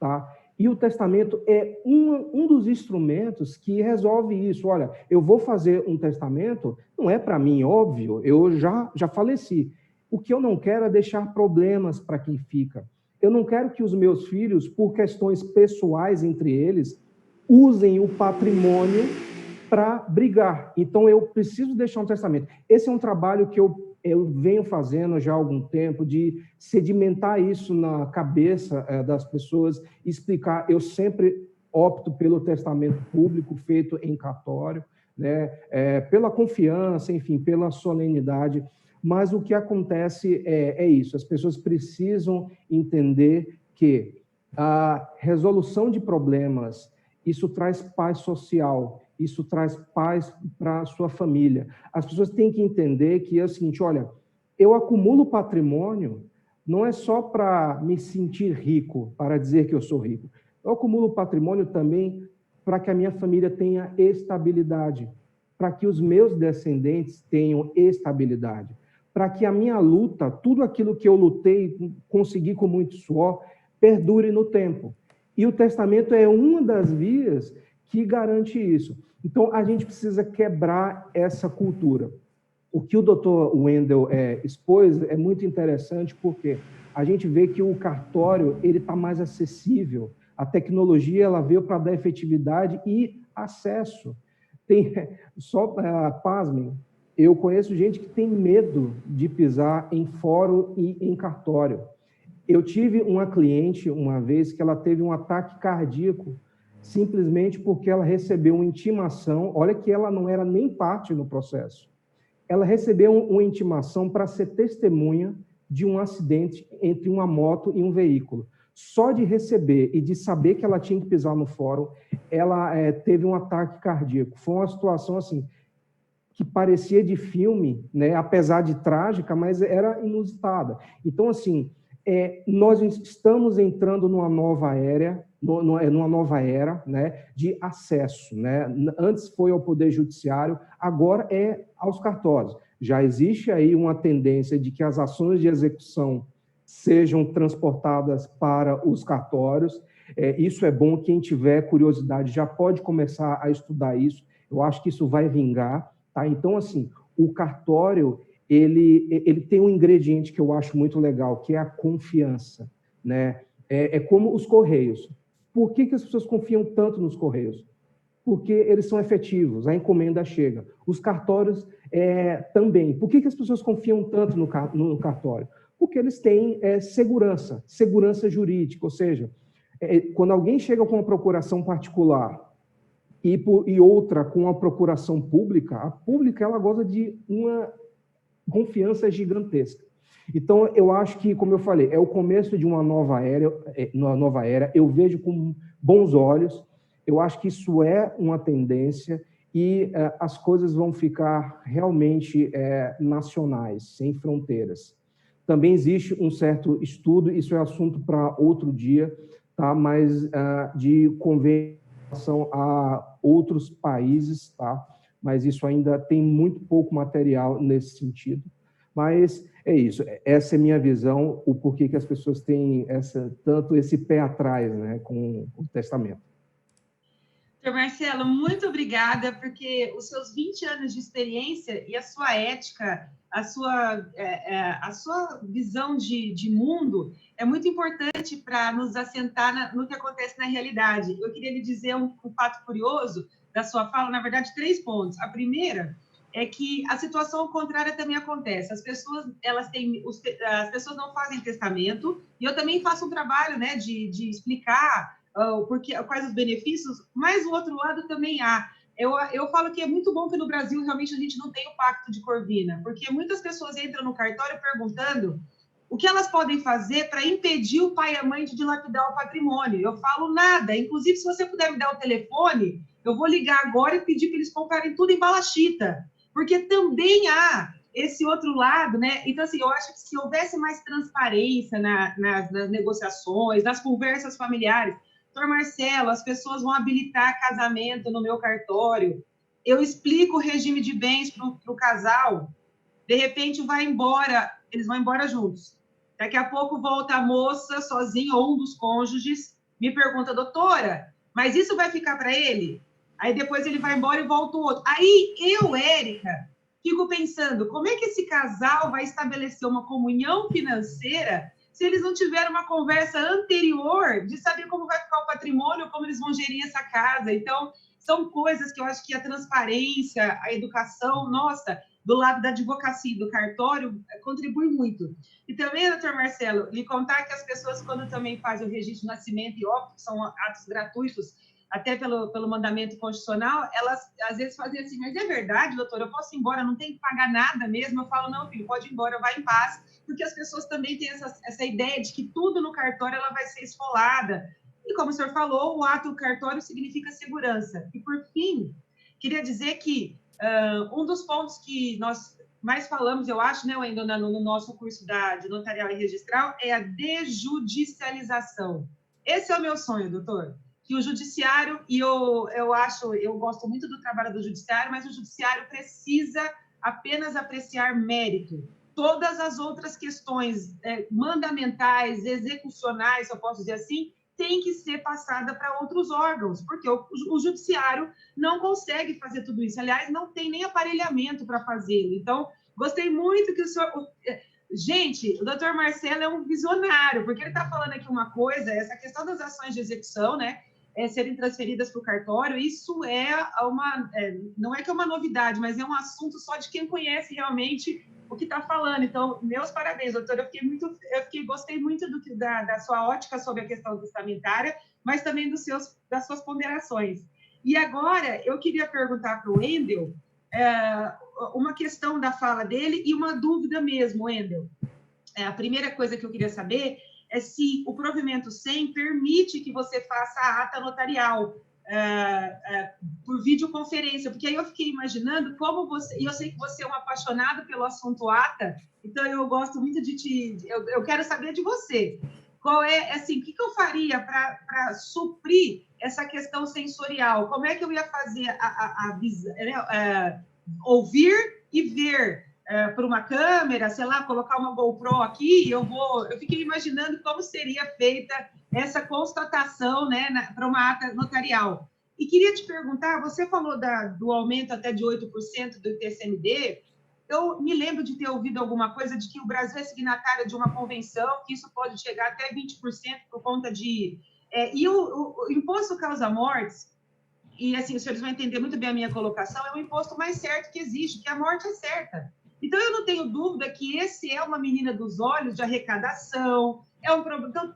tá? E o testamento é um dos instrumentos que resolve isso. Olha, eu vou fazer um testamento, não é para mim, óbvio, eu já faleci. O que eu não quero é deixar problemas para quem fica. Eu não quero que os meus filhos, por questões pessoais entre eles, usem o patrimônio para brigar. Então, eu preciso deixar um testamento. Esse é um trabalho que eu venho fazendo já há algum tempo, de sedimentar isso na cabeça das pessoas, explicar. Eu sempre opto pelo testamento público, feito em cartório, né? Pela confiança, enfim, pela solenidade. Mas o que acontece é isso, as pessoas precisam entender que a resolução de problemas, isso traz paz social, isso traz paz para a sua família. As pessoas têm que entender que é o seguinte, olha, eu acumulo patrimônio não é só para me sentir rico, para dizer que eu sou rico. Eu acumulo patrimônio também para que a minha família tenha estabilidade, para que os meus descendentes tenham estabilidade, para que a minha luta, tudo aquilo que eu lutei, consegui com muito suor, perdure no tempo. E o testamento é uma das vias que garante isso. Então, a gente precisa quebrar essa cultura. O que o Dr. Wendel expôs é muito interessante, porque a gente vê que o cartório está mais acessível. A tecnologia ela veio para dar efetividade e acesso. Pasmem, eu conheço gente que tem medo de pisar em fórum e em cartório. Eu tive uma cliente, uma vez, que ela teve um ataque cardíaco, simplesmente porque ela recebeu uma intimação, olha que ela não era nem parte no processo. Ela recebeu uma intimação para ser testemunha de um acidente entre uma moto e um veículo. Só de receber e de saber que ela tinha que pisar no fórum, ela teve um ataque cardíaco. Foi uma situação assim que parecia de filme, né? Apesar de trágica, mas era inusitada. Então, assim, nós estamos entrando numa nova era, né, de acesso, né? Antes foi ao Poder Judiciário, agora é aos cartórios. Já existe aí uma tendência de que as ações de execução sejam transportadas para os cartórios. Isso é bom, quem tiver curiosidade já pode começar a estudar isso. Eu acho que isso vai vingar, tá? Então, assim, o cartório, ele tem um ingrediente que eu acho muito legal, que é a confiança, né? É como os Correios. Por que as pessoas confiam tanto nos Correios? Porque eles são efetivos, a encomenda chega. Os cartórios também. Por que as pessoas confiam tanto no cartório? Porque eles têm segurança jurídica, ou seja, quando alguém chega com uma procuração particular e outra com uma procuração pública, a pública ela goza de uma confiança gigantesca. Então, eu acho que, como eu falei, é o começo de uma nova era, eu vejo com bons olhos, eu acho que isso é uma tendência e as coisas vão ficar realmente nacionais, sem fronteiras. Também existe um certo estudo, isso é assunto para outro dia, tá? Mas de convenção a outros países, tá? Mas isso ainda tem muito pouco material nesse sentido. Mas é isso, essa é a minha visão, o porquê que as pessoas têm tanto esse pé atrás, né, com o testamento. Doutor Marcelo, muito obrigada, porque os seus 20 anos de experiência e a sua ética, a sua visão de mundo é muito importante para nos assentar no que acontece na realidade. Eu queria lhe dizer um fato curioso da sua fala, na verdade, 3 pontos. A primeira é que a situação contrária também acontece. As pessoas não fazem testamento, e eu também faço um trabalho, né, de explicar quais os benefícios, mas o outro lado também há. Eu falo que é muito bom que no Brasil realmente a gente não tem o pacto de Corvina, porque muitas pessoas entram no cartório perguntando o que elas podem fazer para impedir o pai e a mãe de dilapidar o patrimônio. Eu falo nada. Inclusive, se você puder me dar o telefone, eu vou ligar agora e pedir para eles comprarem tudo em balachita, porque também há esse outro lado, né? Então, assim, eu acho que se houvesse mais transparência nas negociações, nas conversas familiares, doutor Marcelo, as pessoas vão habilitar casamento no meu cartório, eu explico o regime de bens para o casal, de repente vai embora, eles vão embora juntos. Daqui a pouco volta a moça sozinha ou um dos cônjuges, me pergunta, doutora, mas isso vai ficar para ele? Aí depois ele vai embora e volta o outro. Aí eu, Érica, fico pensando, como é que esse casal vai estabelecer uma comunhão financeira se eles não tiveram uma conversa anterior de saber como vai ficar o patrimônio, como eles vão gerir essa casa? Então, são coisas que eu acho que a transparência, a educação, nossa, do lado da advocacia e do cartório, contribui muito. E também, doutor Marcelo, lhe contar que as pessoas, quando também fazem o registro de nascimento e óbito, que são atos gratuitos, até pelo mandamento constitucional, elas às vezes fazem assim, mas é verdade, doutor, eu posso ir embora, não tenho que pagar nada mesmo? Eu falo, não, filho, pode ir embora, vai em paz, porque as pessoas também têm essa ideia de que tudo no cartório ela vai ser esfolada. E como o senhor falou, o ato cartório significa segurança. E, por fim, queria dizer que um dos pontos que nós mais falamos, eu acho, né, Wendel, no nosso curso de notarial e registral, é a desjudicialização. Esse é o meu sonho, doutor. Que o judiciário, e eu gosto muito do trabalho do judiciário, mas o judiciário precisa apenas apreciar mérito. Todas as outras questões mandamentais, execucionais, se eu posso dizer assim, tem que ser passada para outros órgãos, porque o judiciário não consegue fazer tudo isso. Aliás, não tem nem aparelhamento para fazê-lo. Então, gostei muito que o senhor... Gente, o doutor Marcelo é um visionário, porque ele está falando aqui uma coisa, essa questão das ações de execução, né, serem transferidas para o cartório, isso não é que é uma novidade, mas é um assunto só de quem conhece realmente o que está falando. Então, meus parabéns, doutor. Gostei muito da sua ótica sobre a questão testamentária, mas também das suas ponderações. E agora, eu queria perguntar para o Wendel uma questão da fala dele e uma dúvida mesmo, Wendel. a primeira coisa que eu queria saber é se o provimento 100 permite que você faça a ata notarial por videoconferência, porque aí eu fiquei imaginando como você... E eu sei que você é um apaixonado pelo assunto ata, então eu gosto muito de eu quero saber de você. Qual é, assim, o que eu faria para suprir essa questão sensorial? Como é que eu ia fazer ouvir e ver por uma câmera, sei lá, colocar uma GoPro aqui? Eu fiquei imaginando como seria feita essa constatação, né, para uma ata notarial. E queria te perguntar, você falou do aumento até de 8% do ITCMD. Eu me lembro de ter ouvido alguma coisa de que o Brasil é signatário de uma convenção, que isso pode chegar até 20% por conta de... e o imposto causa-mortes, e assim, os senhores vão entender muito bem a minha colocação, é o imposto mais certo que existe, que a morte é certa. Então, eu não tenho dúvida que esse é uma menina dos olhos de arrecadação, é um problema. Então,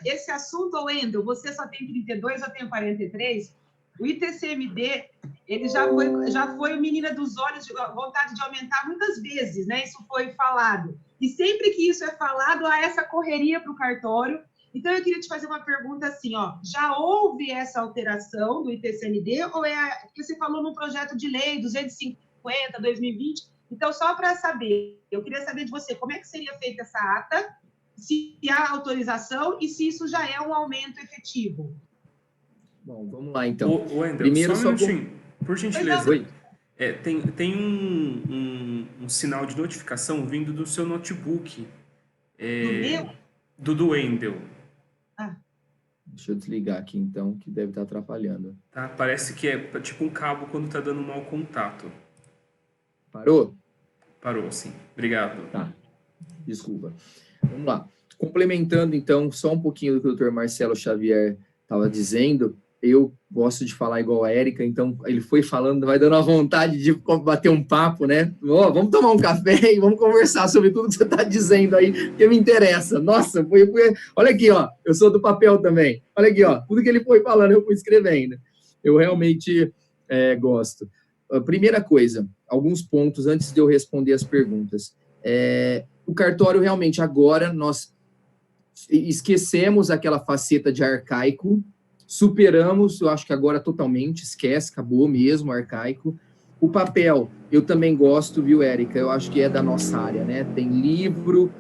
esse assunto, Wendel, você só tem 32, eu tenho 43, o ITCMD, ele já foi menina dos olhos, de vontade de aumentar muitas vezes, né? Isso foi falado. E sempre que isso é falado, há essa correria para o cartório. Então, eu queria te fazer uma pergunta assim, ó, já houve essa alteração do ITCMD ou porque você falou no projeto de lei 250, 2020? Então, só para saber, eu queria saber de você, como é que seria feita essa ata, se há autorização e se isso já é um aumento efetivo? Bom, vamos lá, então. Wendel, Primeiro, só um minutinho, por gentileza. Oi. Tem um sinal de notificação vindo do seu notebook. Do meu? Do Wendel. Deixa eu desligar aqui, então, que deve estar atrapalhando. Tá? Parece que é tipo um cabo quando está dando mau contato. Parou? Parou, sim. Obrigado. Tá. Desculpa. Vamos lá. Complementando, então, só um pouquinho do que o Dr. Marcelo Xavier estava dizendo, eu gosto de falar igual a Érica, então ele foi falando, vai dando a vontade de bater um papo, né? Oh, vamos tomar um café e vamos conversar sobre tudo que você está dizendo aí, que me interessa. Nossa, olha aqui, ó, eu sou do papel também. Olha aqui, ó, tudo que ele foi falando eu fui escrevendo. Eu realmente gosto. Primeira coisa, alguns pontos antes de eu responder as perguntas. O cartório realmente agora nós esquecemos aquela faceta de arcaico, superamos, eu acho que agora totalmente, esquece, acabou mesmo, arcaico. O papel, eu também gosto, viu, Érica? Eu acho que é da nossa área, né? Tem livro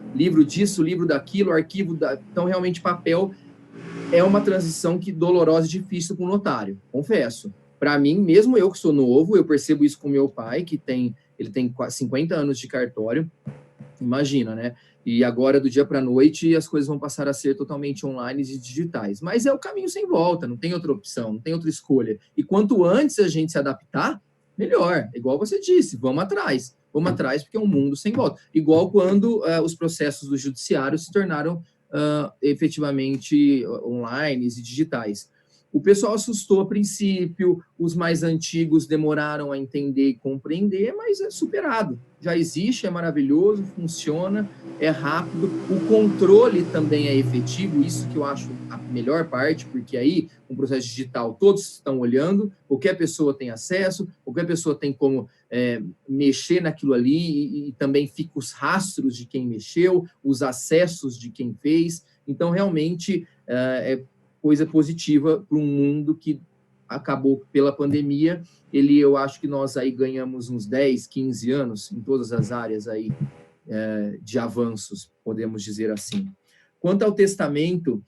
disso, livro daquilo, arquivo Então, realmente, papel é uma transição dolorosa e difícil para o notário, confesso. Para mim, mesmo eu que sou novo, eu percebo isso com meu pai, ele tem 50 anos de cartório, imagina, né? E agora, do dia para a noite, as coisas vão passar a ser totalmente online e digitais. Mas é o caminho sem volta, não tem outra opção, não tem outra escolha. E quanto antes a gente se adaptar, melhor. Igual você disse, vamos atrás, porque é um mundo sem volta. Igual quando os processos do judiciário se tornaram efetivamente online e digitais. O pessoal assustou a princípio, os mais antigos demoraram a entender e compreender, mas é superado. Já existe, é maravilhoso, funciona, é rápido, o controle também é efetivo, isso que eu acho a melhor parte, porque aí, com o processo digital, todos estão olhando, qualquer pessoa tem acesso, qualquer pessoa tem como mexer naquilo ali e também fica os rastros de quem mexeu, os acessos de quem fez, então realmente coisa positiva para um mundo que acabou pela pandemia. Eu acho que nós aí ganhamos uns 10, 15 anos em todas as áreas aí de avanços, podemos dizer assim. Quanto ao testamento,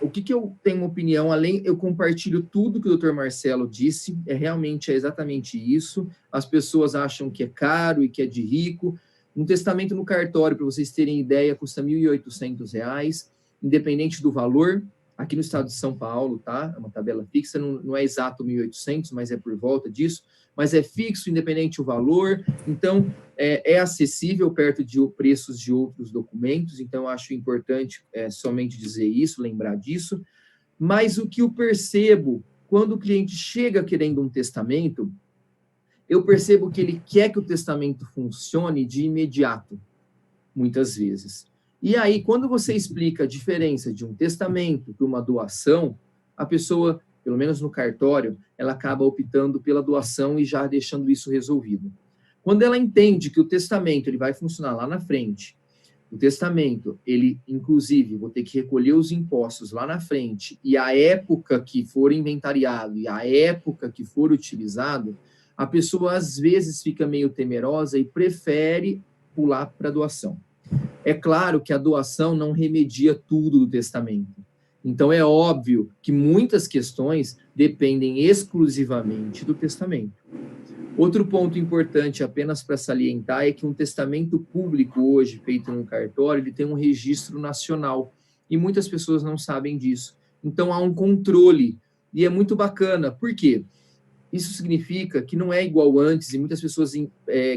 o que eu tenho opinião, eu compartilho tudo que o Dr. Marcelo disse, realmente é exatamente isso. As pessoas acham que é caro e que é de rico. Um testamento no cartório, para vocês terem ideia, custa R$ 1.800, independente do valor. Aqui no estado de São Paulo, tá? É uma tabela fixa, não é exato 1.800, mas é por volta disso, mas é fixo, independente do valor, então é acessível perto de preços de outros documentos, então eu acho importante somente dizer isso, lembrar disso, mas o que eu percebo, quando o cliente chega querendo um testamento, eu percebo que ele quer que o testamento funcione de imediato, muitas vezes. E aí, quando você explica a diferença de um testamento para uma doação, a pessoa, pelo menos no cartório, ela acaba optando pela doação e já deixando isso resolvido. Quando ela entende que o testamento ele vai funcionar lá na frente O testamento, ele, inclusive, vou ter que recolher os impostos lá na frente, e a época que for inventariado, e a época que for utilizado, a pessoa, às vezes, fica meio temerosa e prefere pular para a doação. É claro que a doação não remedia tudo do testamento. Então, é óbvio que muitas questões dependem exclusivamente do testamento. Outro ponto importante, apenas para salientar, é que um testamento público hoje, feito num cartório, ele tem um registro nacional, e muitas pessoas não sabem disso. Então, há um controle, e é muito bacana. Por quê? Isso significa que não é igual antes, e muitas pessoas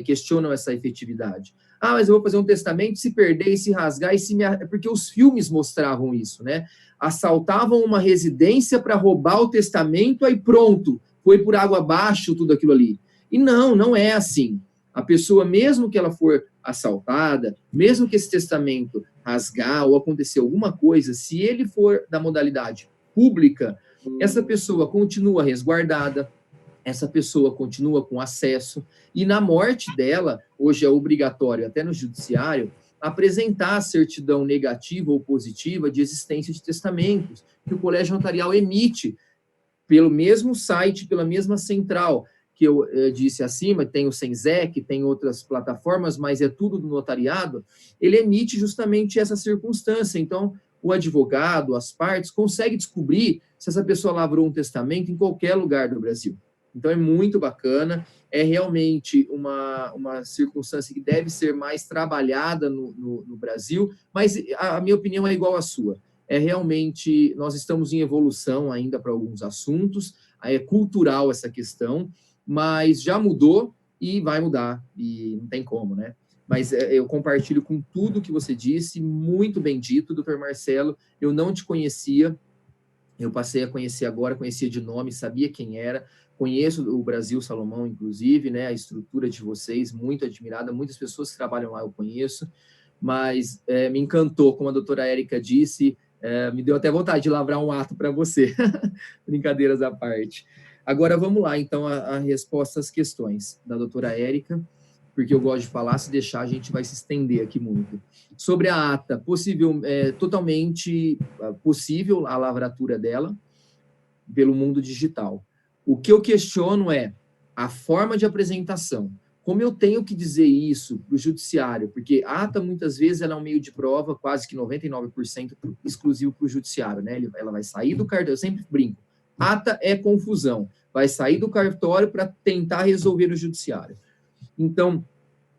questionam essa efetividade. Ah, mas eu vou fazer um testamento, se perder, e se rasgar, e se me... Porque os filmes mostravam isso, né? Assaltavam uma residência para roubar o testamento, aí pronto, foi por água abaixo tudo aquilo ali. E não é assim. A pessoa, mesmo que ela for assaltada, mesmo que esse testamento rasgar ou acontecer alguma coisa, se ele for da modalidade pública, essa pessoa continua resguardada, essa pessoa continua com acesso, e na morte dela, hoje é obrigatório, até no judiciário, apresentar a certidão negativa ou positiva de existência de testamentos, que o Colégio Notarial emite pelo mesmo site, pela mesma central, que eu disse acima, tem o Senzec, tem outras plataformas, mas é tudo do notariado, ele emite justamente essa circunstância. Então, o advogado, as partes, conseguem descobrir se essa pessoa lavrou um testamento em qualquer lugar do Brasil. Então, é muito bacana, é realmente uma circunstância que deve ser mais trabalhada no Brasil, mas a minha opinião é igual à sua. É realmente, nós estamos em evolução ainda para alguns assuntos, é cultural essa questão, mas já mudou e vai mudar, e não tem como, né? Mas eu compartilho com tudo que você disse, muito bem dito, doutor Marcelo, eu não te conhecia, eu passei a conhecer agora, conhecia de nome, sabia quem era, conheço o Brasil Salomão, inclusive, né, a estrutura de vocês, muito admirada, muitas pessoas que trabalham lá eu conheço, mas me encantou, como a doutora Érica disse, me deu até vontade de lavrar um ato para você, brincadeiras à parte. Agora vamos lá, então, a resposta às questões da doutora Érica, porque eu gosto de falar, se deixar a gente vai se estender aqui muito. Sobre a ata, totalmente possível a lavratura dela pelo mundo digital. O que eu questiono é a forma de apresentação. Como eu tenho que dizer isso para o judiciário? Porque a ata, muitas vezes, ela é um meio de prova, quase que 99% exclusivo para o judiciário, né? Ela vai sair do cartório, eu sempre brinco. Ata é confusão. Vai sair do cartório para tentar resolver no judiciário. Então,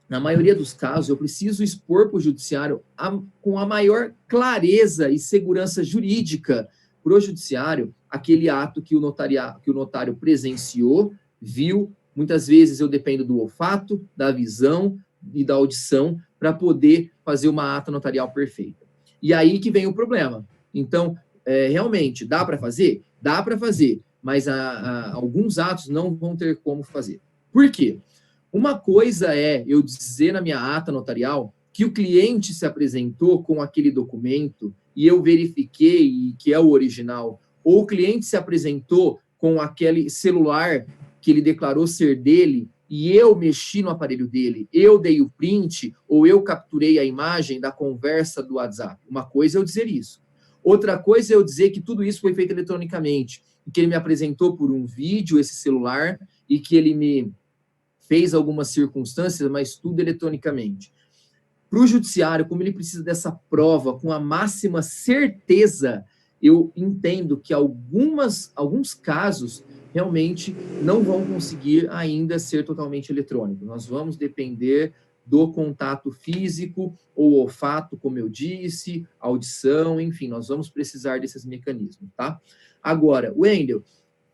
na maioria dos casos, eu preciso expor para o judiciário com a maior clareza e segurança jurídica para o judiciário aquele ato que o notário presenciou, viu. Muitas vezes eu dependo do olfato, da visão e da audição para poder fazer uma ata notarial perfeita. E aí que vem o problema. Então, realmente, dá para fazer? Dá para fazer, mas alguns atos não vão ter como fazer. Por quê? Uma coisa é eu dizer na minha ata notarial que o cliente se apresentou com aquele documento e eu verifiquei que é o original, ou o cliente se apresentou com aquele celular que ele declarou ser dele e eu mexi no aparelho dele, eu dei o print ou eu capturei a imagem da conversa do WhatsApp. Uma coisa é eu dizer isso. Outra coisa é eu dizer que tudo isso foi feito eletronicamente, que ele me apresentou por um vídeo esse celular e que ele me fez algumas circunstâncias, mas tudo eletronicamente. Para o judiciário, como ele precisa dessa prova com a máxima certeza, eu entendo que alguns casos realmente não vão conseguir ainda ser totalmente eletrônico. Nós vamos depender do contato físico ou olfato, como eu disse, audição, enfim, nós vamos precisar desses mecanismos, tá? Agora, Wendel,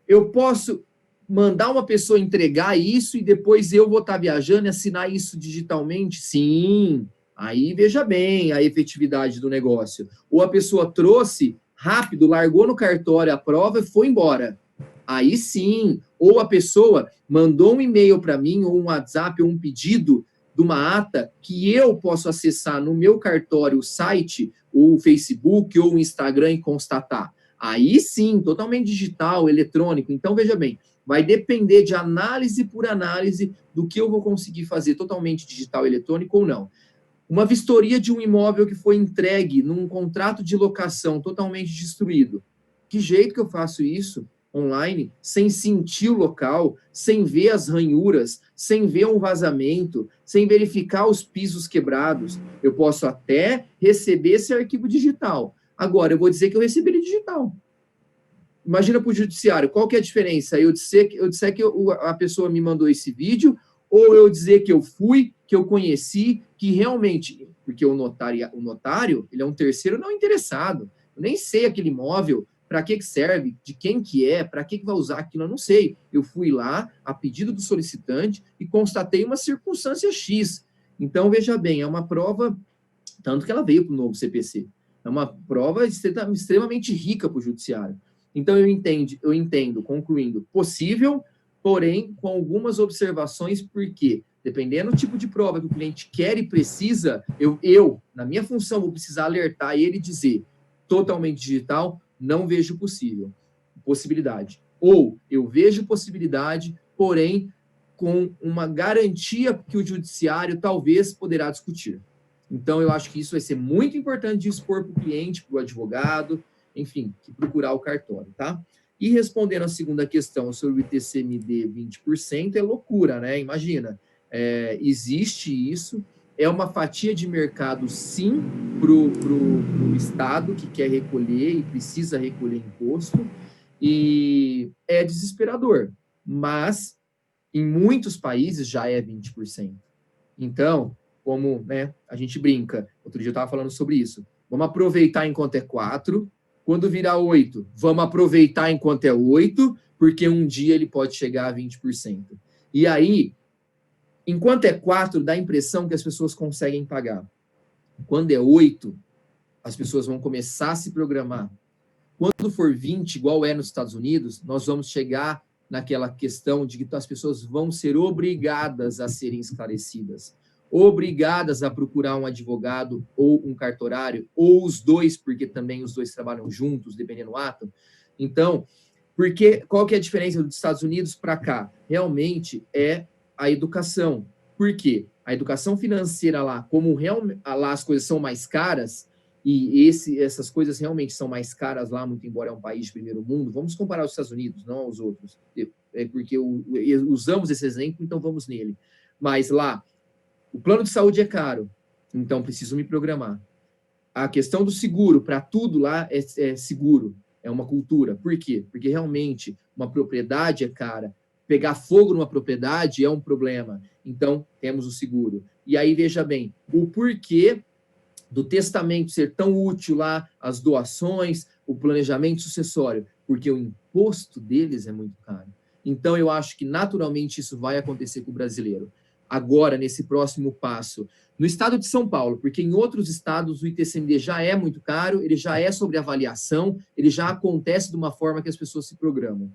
eu posso mandar uma pessoa entregar isso e depois eu vou estar viajando e assinar isso digitalmente? Sim, aí veja bem a efetividade do negócio. Ou a pessoa trouxe rápido, largou no cartório a prova e foi embora. Aí sim. Ou a pessoa mandou um e-mail para mim, ou um WhatsApp, ou um pedido de uma ata que eu posso acessar no meu cartório, o site, ou o Facebook, ou o Instagram e constatar. Aí sim, totalmente digital, eletrônico. Então, veja bem, vai depender de análise por análise do que eu vou conseguir fazer totalmente digital, eletrônico ou não. Uma vistoria de um imóvel que foi entregue num contrato de locação totalmente destruído. Que jeito que eu faço isso online, sem sentir o local, sem ver as ranhuras, sem ver um vazamento, sem verificar os pisos quebrados? Eu posso até receber esse arquivo digital. Agora, eu vou dizer que eu recebi ele digital. Imagina para o judiciário, qual que é a diferença? Eu disser que a pessoa me mandou esse vídeo, ou eu dizer que eu fui, que eu conheci, que realmente... Porque o notário, ele é um terceiro não interessado. Eu nem sei aquele imóvel, para que serve, de quem que é, para que vai usar aquilo, eu não sei. Eu fui lá, a pedido do solicitante, e constatei uma circunstância X. Então, veja bem, é uma prova, tanto que ela veio para o novo CPC. É uma prova extremamente rica para o judiciário. Então, eu entendo, concluindo, possível, porém, com algumas observações, porque, dependendo do tipo de prova que o cliente quer e precisa, eu na minha função, vou precisar alertar ele e dizer, totalmente digital, não vejo possibilidade. Ou eu vejo possibilidade, porém, com uma garantia que o judiciário talvez poderá discutir. Então, eu acho que isso vai ser muito importante de expor para o cliente, para o advogado, enfim, que procurar o cartório, tá? E respondendo a segunda questão sobre o ITCMD 20%, é loucura, né? Imagina, existe isso, é uma fatia de mercado, sim, para o Estado que quer recolher e precisa recolher imposto, e é desesperador, mas em muitos países já é 20%. Então, como, né, a gente brinca, outro dia eu estava falando sobre isso, vamos aproveitar enquanto é 4, quando virar 8, vamos aproveitar enquanto é 8, porque um dia ele pode chegar a 20%. E aí, enquanto é 4, dá a impressão que as pessoas conseguem pagar. Quando é 8, as pessoas vão começar a se programar. Quando for 20, igual é nos Estados Unidos, nós vamos chegar naquela questão de que as pessoas vão ser obrigadas a serem esclarecidas, obrigadas a procurar um advogado ou um cartorário, ou os dois, porque também os dois trabalham juntos, dependendo do ato. Então, qual que é a diferença dos Estados Unidos para cá? Realmente é a educação. Por quê? A educação financeira lá, como lá as coisas são mais caras, e essas coisas realmente são mais caras lá, muito embora é um país de primeiro mundo, vamos comparar os Estados Unidos, não aos outros, porque usamos esse exemplo, então vamos nele. Mas lá, o plano de saúde é caro, então preciso me programar. A questão do seguro, para tudo lá é seguro, é uma cultura. Por quê? Porque realmente uma propriedade é cara, pegar fogo numa propriedade é um problema. Então, temos o seguro. E aí, veja bem, o porquê do testamento ser tão útil lá, as doações, o planejamento sucessório, porque o imposto deles é muito caro. Então, eu acho que naturalmente isso vai acontecer com o brasileiro. Agora, nesse próximo passo, no estado de São Paulo, porque em outros estados o ITCMD já é muito caro, ele já é sobre avaliação, ele já acontece de uma forma que as pessoas se programam.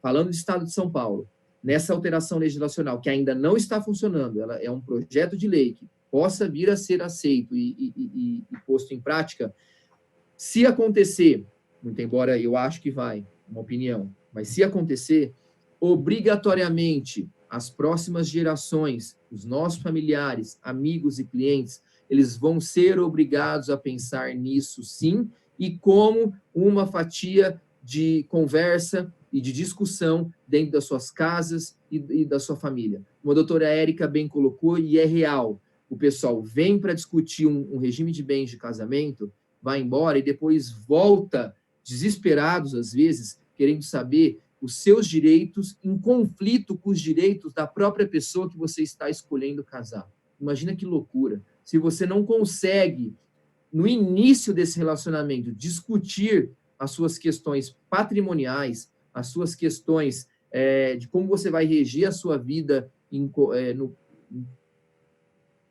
Falando do estado de São Paulo, nessa alteração legislacional, que ainda não está funcionando, ela é um projeto de lei que possa vir a ser aceito e posto em prática, se acontecer, muito embora eu acho que vai, uma opinião, mas se acontecer, obrigatoriamente, as próximas gerações, os nossos familiares, amigos e clientes, eles vão ser obrigados a pensar nisso, sim, e como uma fatia de conversa e de discussão dentro das suas casas e da sua família. Como a doutora Érica bem colocou, e é real, o pessoal vem para discutir um regime de bens de casamento, vai embora e depois volta, desesperados às vezes, querendo saber os seus direitos em conflito com os direitos da própria pessoa que você está escolhendo casar. Imagina que loucura. Se você não consegue, no início desse relacionamento, discutir as suas questões patrimoniais, as suas questões de como você vai reger a sua vida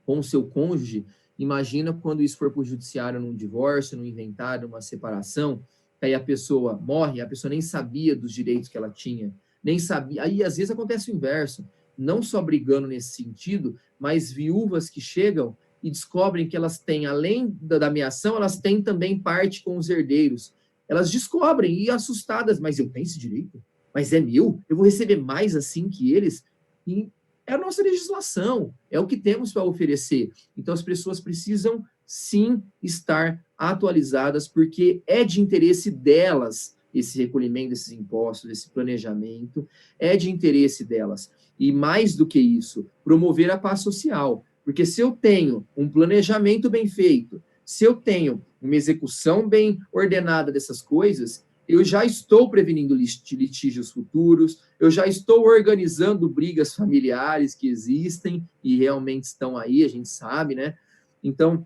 com o seu cônjuge, imagina quando isso for para o judiciário num divórcio, num inventário, numa separação, aí a pessoa morre, a pessoa nem sabia dos direitos que ela tinha, nem sabia. Aí, às vezes, acontece o inverso, não só brigando nesse sentido, mas viúvas que chegam e descobrem que elas têm, além da ameação, elas têm também parte com os herdeiros. Elas descobrem, e assustadas, mas eu tenho esse direito? Mas é meu? Eu vou receber mais assim que eles? E é a nossa legislação, é o que temos para oferecer. Então, as pessoas precisam, sim, estar atualizadas, porque é de interesse delas esse recolhimento desses impostos, esse planejamento, é de interesse delas. E mais do que isso, promover a paz social. Porque se eu tenho um planejamento bem feito, se eu tenho uma execução bem ordenada dessas coisas, eu já estou prevenindo litígios futuros, eu já estou organizando brigas familiares que existem e realmente estão aí, a gente sabe, né? Então,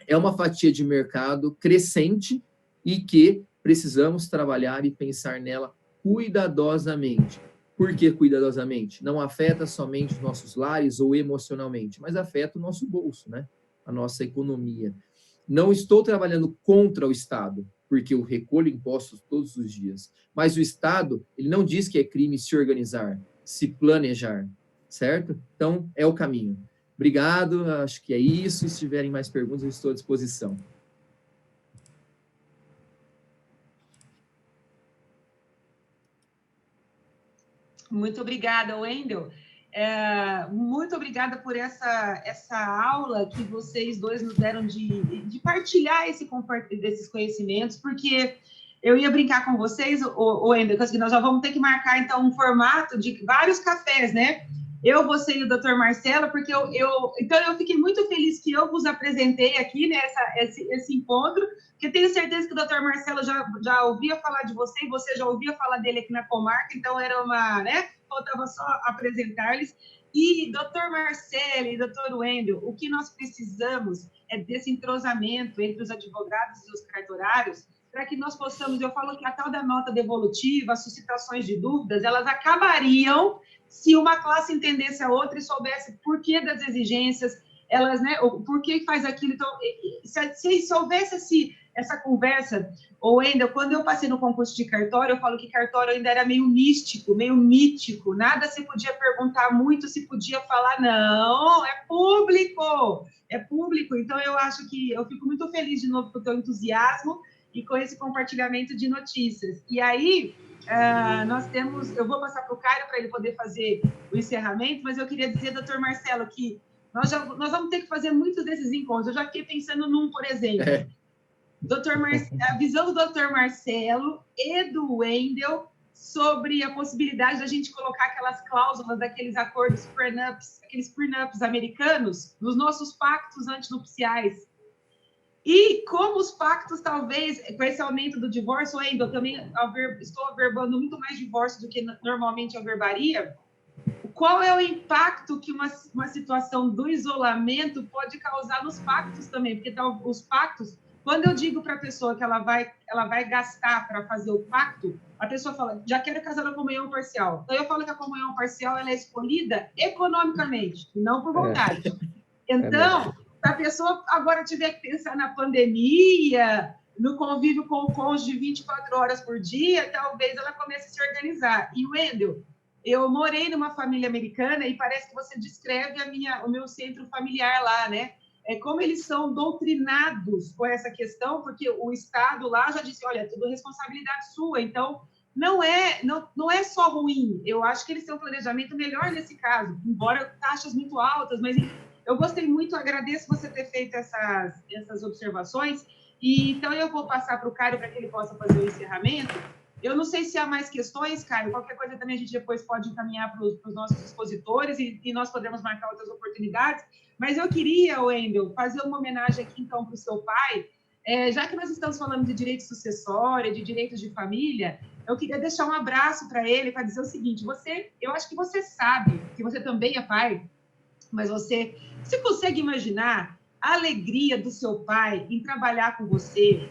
é uma fatia de mercado crescente e que precisamos trabalhar e pensar nela cuidadosamente. Por que cuidadosamente? Não afeta somente os nossos lares ou emocionalmente, mas afeta o nosso bolso, né? A nossa economia. Não estou trabalhando contra o Estado, porque eu recolho impostos todos os dias. Mas o Estado, ele não diz que é crime se organizar, se planejar, certo? Então, é o caminho. Obrigado, acho que é isso. Se tiverem mais perguntas, eu estou à disposição. Muito obrigada, Wendel. Muito obrigada por essa aula que vocês dois nos deram de partilhar desses conhecimentos, porque eu ia brincar com vocês, Wendel, que nós já vamos ter que marcar, então, um formato de vários cafés, né? Eu, você e o Dr. Marcelo, porque então eu fiquei muito feliz que eu vos apresentei aqui, né, esse encontro, porque tenho certeza que o Dr. Marcelo já ouvia falar de você, e você já ouvia falar dele aqui na comarca, então era né, faltava só apresentar-lhes. E, Dr. Marcelo e Dr. Wendel, o que nós precisamos é desse entrosamento entre os advogados e os cartorários, para que nós possamos, eu falo que a tal da nota devolutiva, as suscitações de dúvidas, elas acabariam se uma classe entendesse a outra e soubesse por que das exigências, elas, né, por que faz aquilo. Então, se houvesse essa conversa, ou ainda, quando eu passei no concurso de cartório, eu falo que cartório ainda era meio místico, meio mítico, nada se podia perguntar muito, se podia falar, não, é público, então eu acho que eu fico muito feliz de novo com o teu entusiasmo e com esse compartilhamento de notícias. E aí, nós temos, eu vou passar para o Caio para ele poder fazer o encerramento, mas eu queria dizer, doutor Marcelo, que nós vamos ter que fazer muitos desses encontros. Eu já fiquei pensando num, por exemplo, a visão do doutor Marcelo e do Wendel sobre a possibilidade da gente colocar aquelas cláusulas daqueles acordos prenups, aqueles prenups americanos, nos nossos pactos antinupciais. E como os pactos, talvez, com esse aumento do divórcio, ainda eu também estou averbando muito mais divórcio do que normalmente averbaria, qual é o impacto que uma situação do isolamento pode causar nos pactos também? Porque os pactos, quando eu digo para a pessoa que ela vai gastar para fazer o pacto, a pessoa fala, já quero casar na comunhão parcial. Então, eu falo que a comunhão parcial ela é escolhida economicamente, não por vontade. Então, se a pessoa agora tiver que pensar na pandemia, no convívio com o cônjuge 24 horas por dia, talvez ela comece a se organizar. E, Wendel, eu morei numa família americana e parece que você descreve o meu centro familiar lá, né? Como eles são doutrinados com essa questão, porque o Estado lá já disse, olha, é tudo responsabilidade sua, então não é só ruim, eu acho que eles têm um planejamento melhor nesse caso, embora taxas muito altas, mas eu gostei muito, agradeço você ter feito essas observações, e então eu vou passar para o Caio para que ele possa fazer o encerramento. Eu não sei se há mais questões, Caio, qualquer coisa também a gente depois pode encaminhar para os nossos expositores e nós podemos marcar outras oportunidades, mas eu queria, Wendel, fazer uma homenagem aqui, então, para o seu pai, já que nós estamos falando de direito sucessório, de direitos de família, eu queria deixar um abraço para ele, para dizer o seguinte, eu acho que você sabe, que você também é pai, mas você consegue imaginar a alegria do seu pai em trabalhar com você,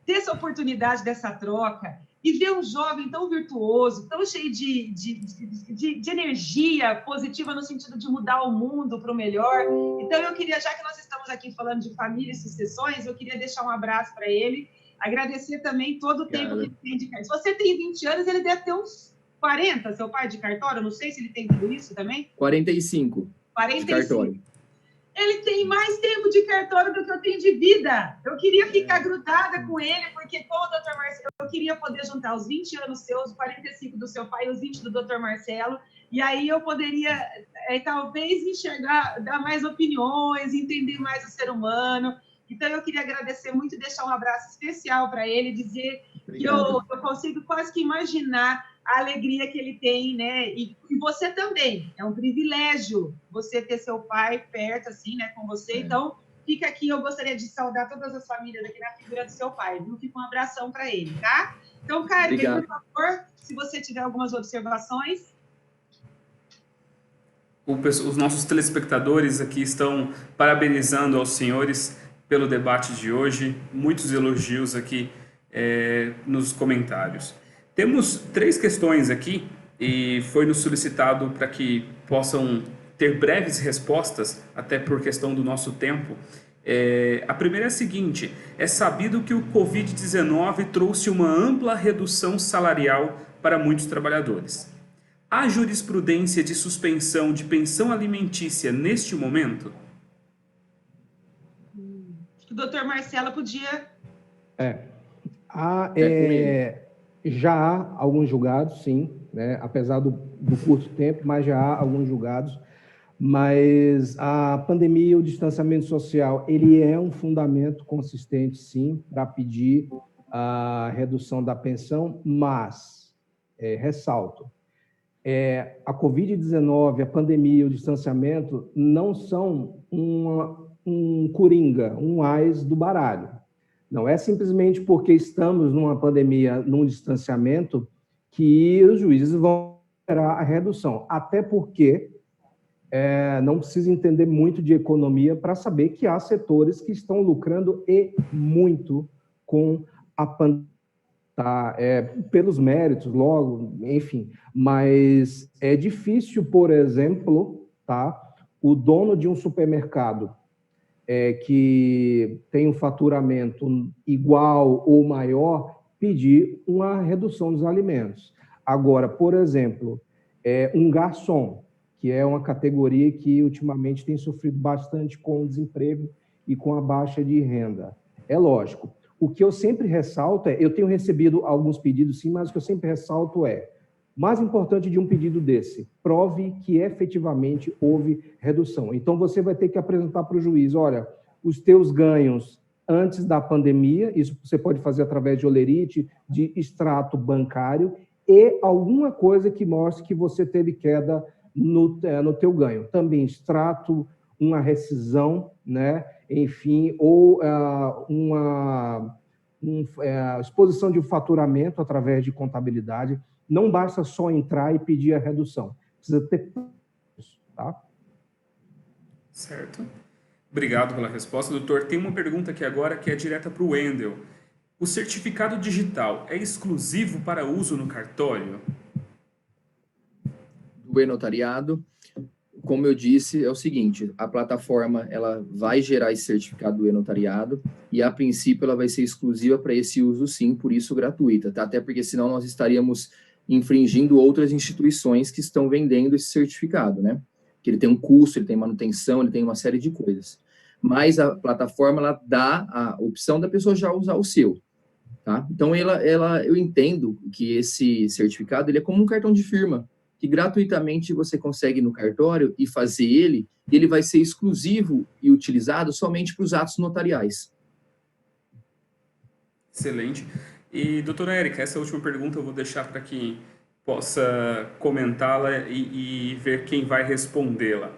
ter essa oportunidade dessa troca, e ver um jovem tão virtuoso, tão cheio de energia positiva no sentido de mudar o mundo para o melhor. Então, eu queria, já que nós estamos aqui falando de família e sucessões, eu queria deixar um abraço para ele, agradecer também todo o tempo que ele tem de cartório. Se você tem 20 anos, ele deve ter uns 40, seu pai de cartório, não sei se ele tem tudo isso também. 45 de cartório. Ele tem mais tempo de cartório do que eu tenho de vida. Eu queria ficar grudada com ele, porque com o Dr. Marcelo, eu queria poder juntar os 20 anos seus, os 45 do seu pai e os 20 do Dr. Marcelo, e aí eu poderia, talvez, enxergar, dar mais opiniões, entender mais o ser humano. Então, eu queria agradecer muito e deixar um abraço especial para ele, dizer Obrigado. que eu consigo quase que imaginar a alegria que ele tem, né? E você também. É um privilégio você ter seu pai perto, assim, né, com você. Então, fica aqui, eu gostaria de saudar todas as famílias aqui na figura do seu pai. Viu? Fica um abração para ele, tá? Então, Caio, por favor, se você tiver algumas observações. Os nossos telespectadores aqui estão parabenizando aos senhores pelo debate de hoje. Muitos elogios aqui nos comentários. Temos 3 questões aqui e foi nos solicitado para que possam ter breves respostas, até por questão do nosso tempo. A primeira é a seguinte: é sabido que o Covid-19 trouxe uma ampla redução salarial para muitos trabalhadores. Há jurisprudência de suspensão de pensão alimentícia neste momento? O doutor Marcelo podia... Já há alguns julgados, sim, né? Apesar do curto tempo, mas já há alguns julgados. Mas a pandemia e o distanciamento social, ele é um fundamento consistente, sim, para pedir a redução da pensão, mas, ressalto, a Covid-19, a pandemia e o distanciamento não são um coringa, um ás do baralho. Não é simplesmente porque estamos numa pandemia, num distanciamento, que os juízes vão esperar a redução. Até porque não precisa entender muito de economia para saber que há setores que estão lucrando e muito com a pandemia. Tá? Pelos méritos, logo, enfim. Mas é difícil, por exemplo, tá? O dono de um supermercado que tem um faturamento igual ou maior pedir uma redução dos alimentos. Agora, por exemplo, um garçom, que é uma categoria que ultimamente tem sofrido bastante com o desemprego e com a baixa de renda. É lógico. O que eu sempre ressalto eu tenho recebido alguns pedidos, sim, mas o que eu sempre ressalto mais importante de um pedido desse, prove que efetivamente houve redução. Então, você vai ter que apresentar para o juiz, olha, os teus ganhos antes da pandemia, isso você pode fazer através de holerite, de extrato bancário, e alguma coisa que mostre que você teve queda no teu ganho. Também extrato, uma rescisão, né? Enfim, ou exposição de um faturamento através de contabilidade. Não basta só entrar e pedir a redução. Precisa ter isso, tá? Certo. Obrigado pela resposta, doutor. Tem uma pergunta aqui agora que é direta para o Wendel. O certificado digital é exclusivo para uso no cartório? Do e-notariado, como eu disse, é o seguinte, a plataforma ela vai gerar esse certificado do e-notariado e, a princípio, ela vai ser exclusiva para esse uso, sim, por isso gratuita, tá? Até porque senão nós estaríamos infringindo outras instituições que estão vendendo esse certificado, né? Que ele tem um custo, ele tem manutenção, ele tem uma série de coisas. Mas a plataforma, ela dá a opção da pessoa já usar o seu, tá? Então, eu entendo que esse certificado, ele é como um cartão de firma, que gratuitamente você consegue ir no cartório e fazer ele, e ele vai ser exclusivo e utilizado somente para os atos notariais. Excelente. E, doutora Érica, essa última pergunta eu vou deixar para que possa comentá-la e ver quem vai respondê-la.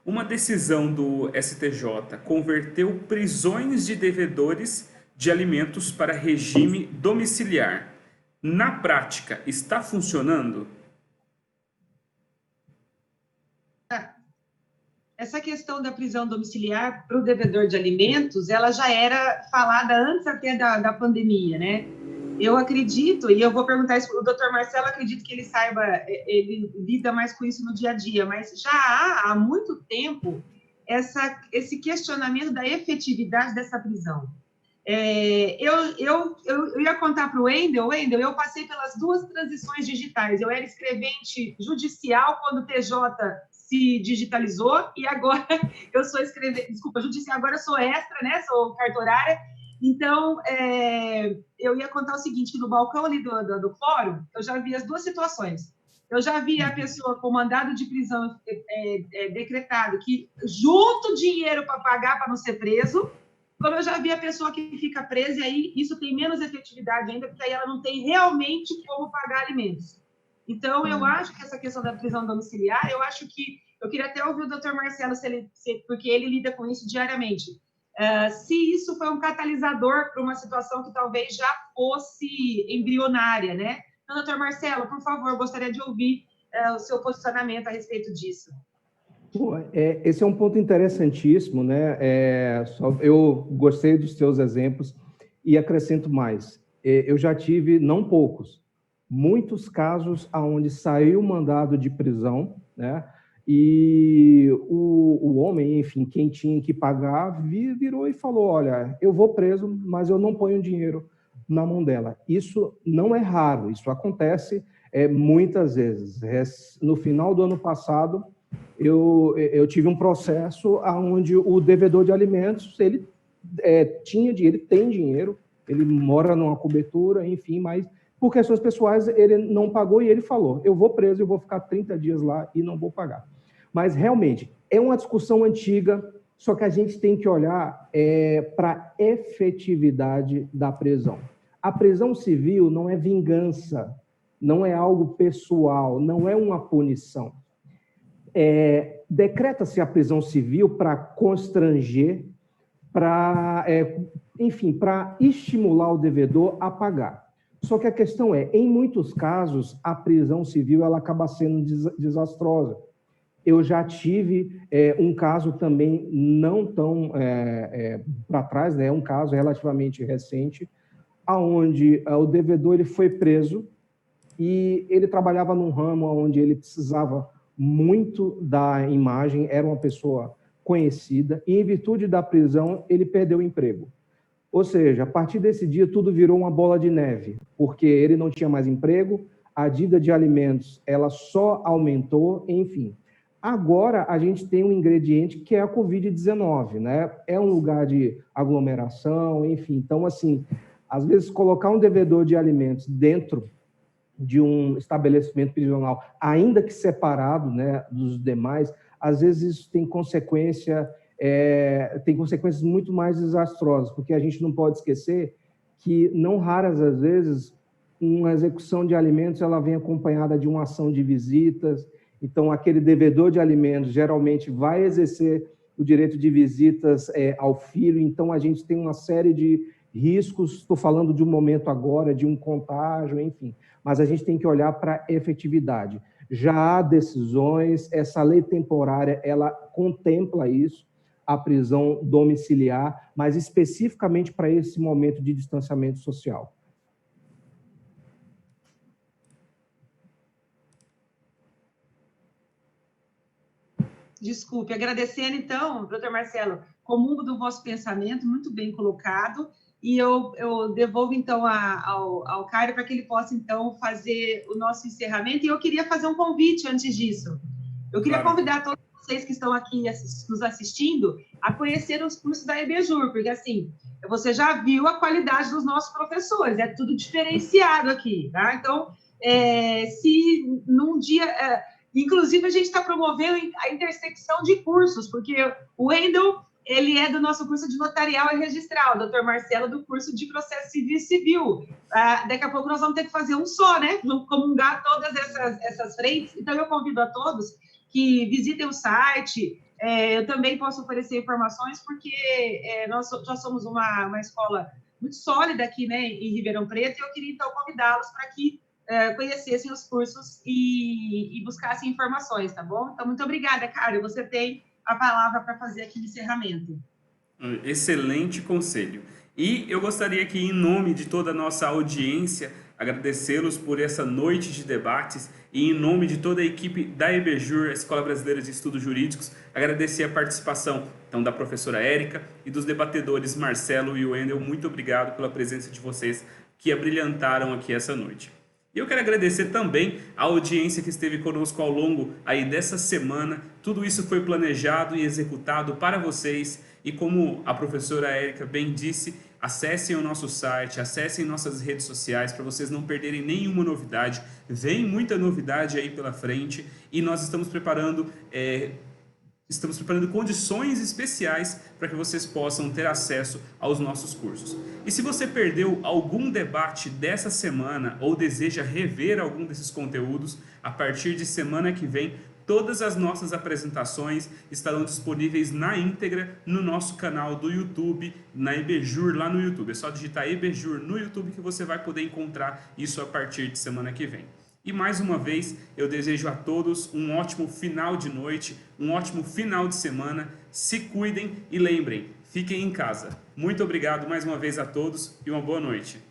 Uma decisão do STJ converteu prisões de devedores de alimentos para regime domiciliar. Na prática, está funcionando? Essa questão da prisão domiciliar para o devedor de alimentos, ela já era falada antes até da pandemia, né? Eu acredito, e eu vou perguntar isso para o doutor Marcelo, acredito que ele saiba, ele lida mais com isso no dia a dia, mas já há muito tempo esse questionamento da efetividade dessa prisão. Eu ia contar para o Wendel, eu passei pelas 2 transições digitais. Eu era escrevente judicial quando o TJ se digitalizou, e agora eu sou judicial, agora eu sou extra, né? Sou cartorária. Então, eu ia contar o seguinte, que no balcão ali do fórum, eu já vi as 2 situações. Eu já vi a pessoa com mandado de prisão decretado que junta o dinheiro para pagar para não ser preso, como eu já vi a pessoa que fica presa, e aí isso tem menos efetividade ainda, porque aí ela não tem realmente como pagar alimentos. Então, eu acho que essa questão da prisão domiciliar, eu queria até ouvir o doutor Marcelo, porque ele lida com isso diariamente. Se isso foi um catalisador para uma situação que talvez já fosse embrionária, né? Então, doutor Marcelo, por favor, gostaria de ouvir o seu posicionamento a respeito disso. Esse é um ponto interessantíssimo, né? Eu gostei dos seus exemplos e acrescento mais. Eu já tive, não poucos, muitos casos onde saiu mandado de prisão, né? E o homem, enfim, quem tinha que pagar, virou e falou: olha, eu vou preso, mas eu não ponho dinheiro na mão dela. Isso não é raro, isso acontece muitas vezes. No final do ano passado, eu tive um processo onde o devedor de alimentos, ele tem dinheiro, ele mora numa cobertura, enfim, mas por questões pessoais ele não pagou e ele falou: eu vou preso, eu vou ficar 30 dias lá e não vou pagar. Mas realmente é uma discussão antiga, só que a gente tem que olhar para a efetividade da prisão. A prisão civil não é vingança, não é algo pessoal, não é uma punição. Decreta-se a prisão civil para constranger, para estimular o devedor a pagar. Só que a questão em muitos casos, a prisão civil ela acaba sendo desastrosa. Eu já tive um caso também não tão para trás, né, um caso relativamente recente, onde o devedor ele foi preso e ele trabalhava num ramo onde ele precisava muito da imagem, era uma pessoa conhecida, e em virtude da prisão ele perdeu o emprego. Ou seja, a partir desse dia tudo virou uma bola de neve, porque ele não tinha mais emprego, a dívida de alimentos ela só aumentou, enfim. Agora a gente tem um ingrediente que é a Covid-19, né? É um lugar de aglomeração, enfim. Então, assim, às vezes colocar um devedor de alimentos dentro de um estabelecimento prisional, ainda que separado, né, dos demais, às vezes isso tem consequências muito mais desastrosas, porque a gente não pode esquecer que, não raras às vezes, uma execução de alimentos ela vem acompanhada de uma ação de visitas. Então, aquele devedor de alimentos geralmente vai exercer o direito de visitas ao filho. Então, a gente tem uma série de riscos. Estou falando de um momento agora, de um contágio, enfim. Mas a gente tem que olhar para a efetividade. Já há decisões, essa lei temporária, ela contempla isso, a prisão domiciliar, mas especificamente para esse momento de distanciamento social. Desculpe, agradecendo, então, doutor Marcelo, comungo do vosso pensamento, muito bem colocado, e eu devolvo, então, ao Caio para que ele possa, então, fazer o nosso encerramento, e eu queria fazer um convite antes disso. Eu queria convidar todos vocês que estão aqui nos assistindo a conhecer os cursos da EBJUR, porque, assim, você já viu a qualidade dos nossos professores, é tudo diferenciado aqui, tá? Então, se num dia... Inclusive, a gente está promovendo a intersecção de cursos, porque o Wendel, ele é do nosso curso de notarial e registral, o doutor Marcelo do curso de processo civil e civil. Daqui a pouco nós vamos ter que fazer um só, né? Vamos comungar todas essas frentes. Então, eu convido a todos que visitem o site. Eu também posso oferecer informações, porque nós somos uma escola muito sólida aqui, né, em Ribeirão Preto, e eu queria, então, convidá-los para que conhecessem os cursos e buscassem informações, tá bom? Então, muito obrigada, Cário. Você tem a palavra para fazer aqui o encerramento. Excelente conselho. E eu gostaria que, em nome de toda a nossa audiência, agradecê-los por essa noite de debates e, em nome de toda a equipe da EBJUR, a Escola Brasileira de Estudos Jurídicos, agradecer a participação então, da professora Érica e dos debatedores Marcelo e Wendel. Muito obrigado pela presença de vocês que abrilhantaram aqui essa noite. E eu quero agradecer também a audiência que esteve conosco ao longo aí dessa semana. Tudo isso foi planejado e executado para vocês. E como a professora Érica bem disse, acessem o nosso site, acessem nossas redes sociais para vocês não perderem nenhuma novidade. Vem muita novidade aí pela frente e nós estamos preparando condições especiais para que vocês possam ter acesso aos nossos cursos. E se você perdeu algum debate dessa semana ou deseja rever algum desses conteúdos, a partir de semana que vem, todas as nossas apresentações estarão disponíveis na íntegra no nosso canal do YouTube, na EBJUR lá no YouTube. É só digitar EBJUR no YouTube que você vai poder encontrar isso a partir de semana que vem. E mais uma vez, eu desejo a todos um ótimo final de noite, um ótimo final de semana. Se cuidem e lembrem, fiquem em casa. Muito obrigado mais uma vez a todos e uma boa noite.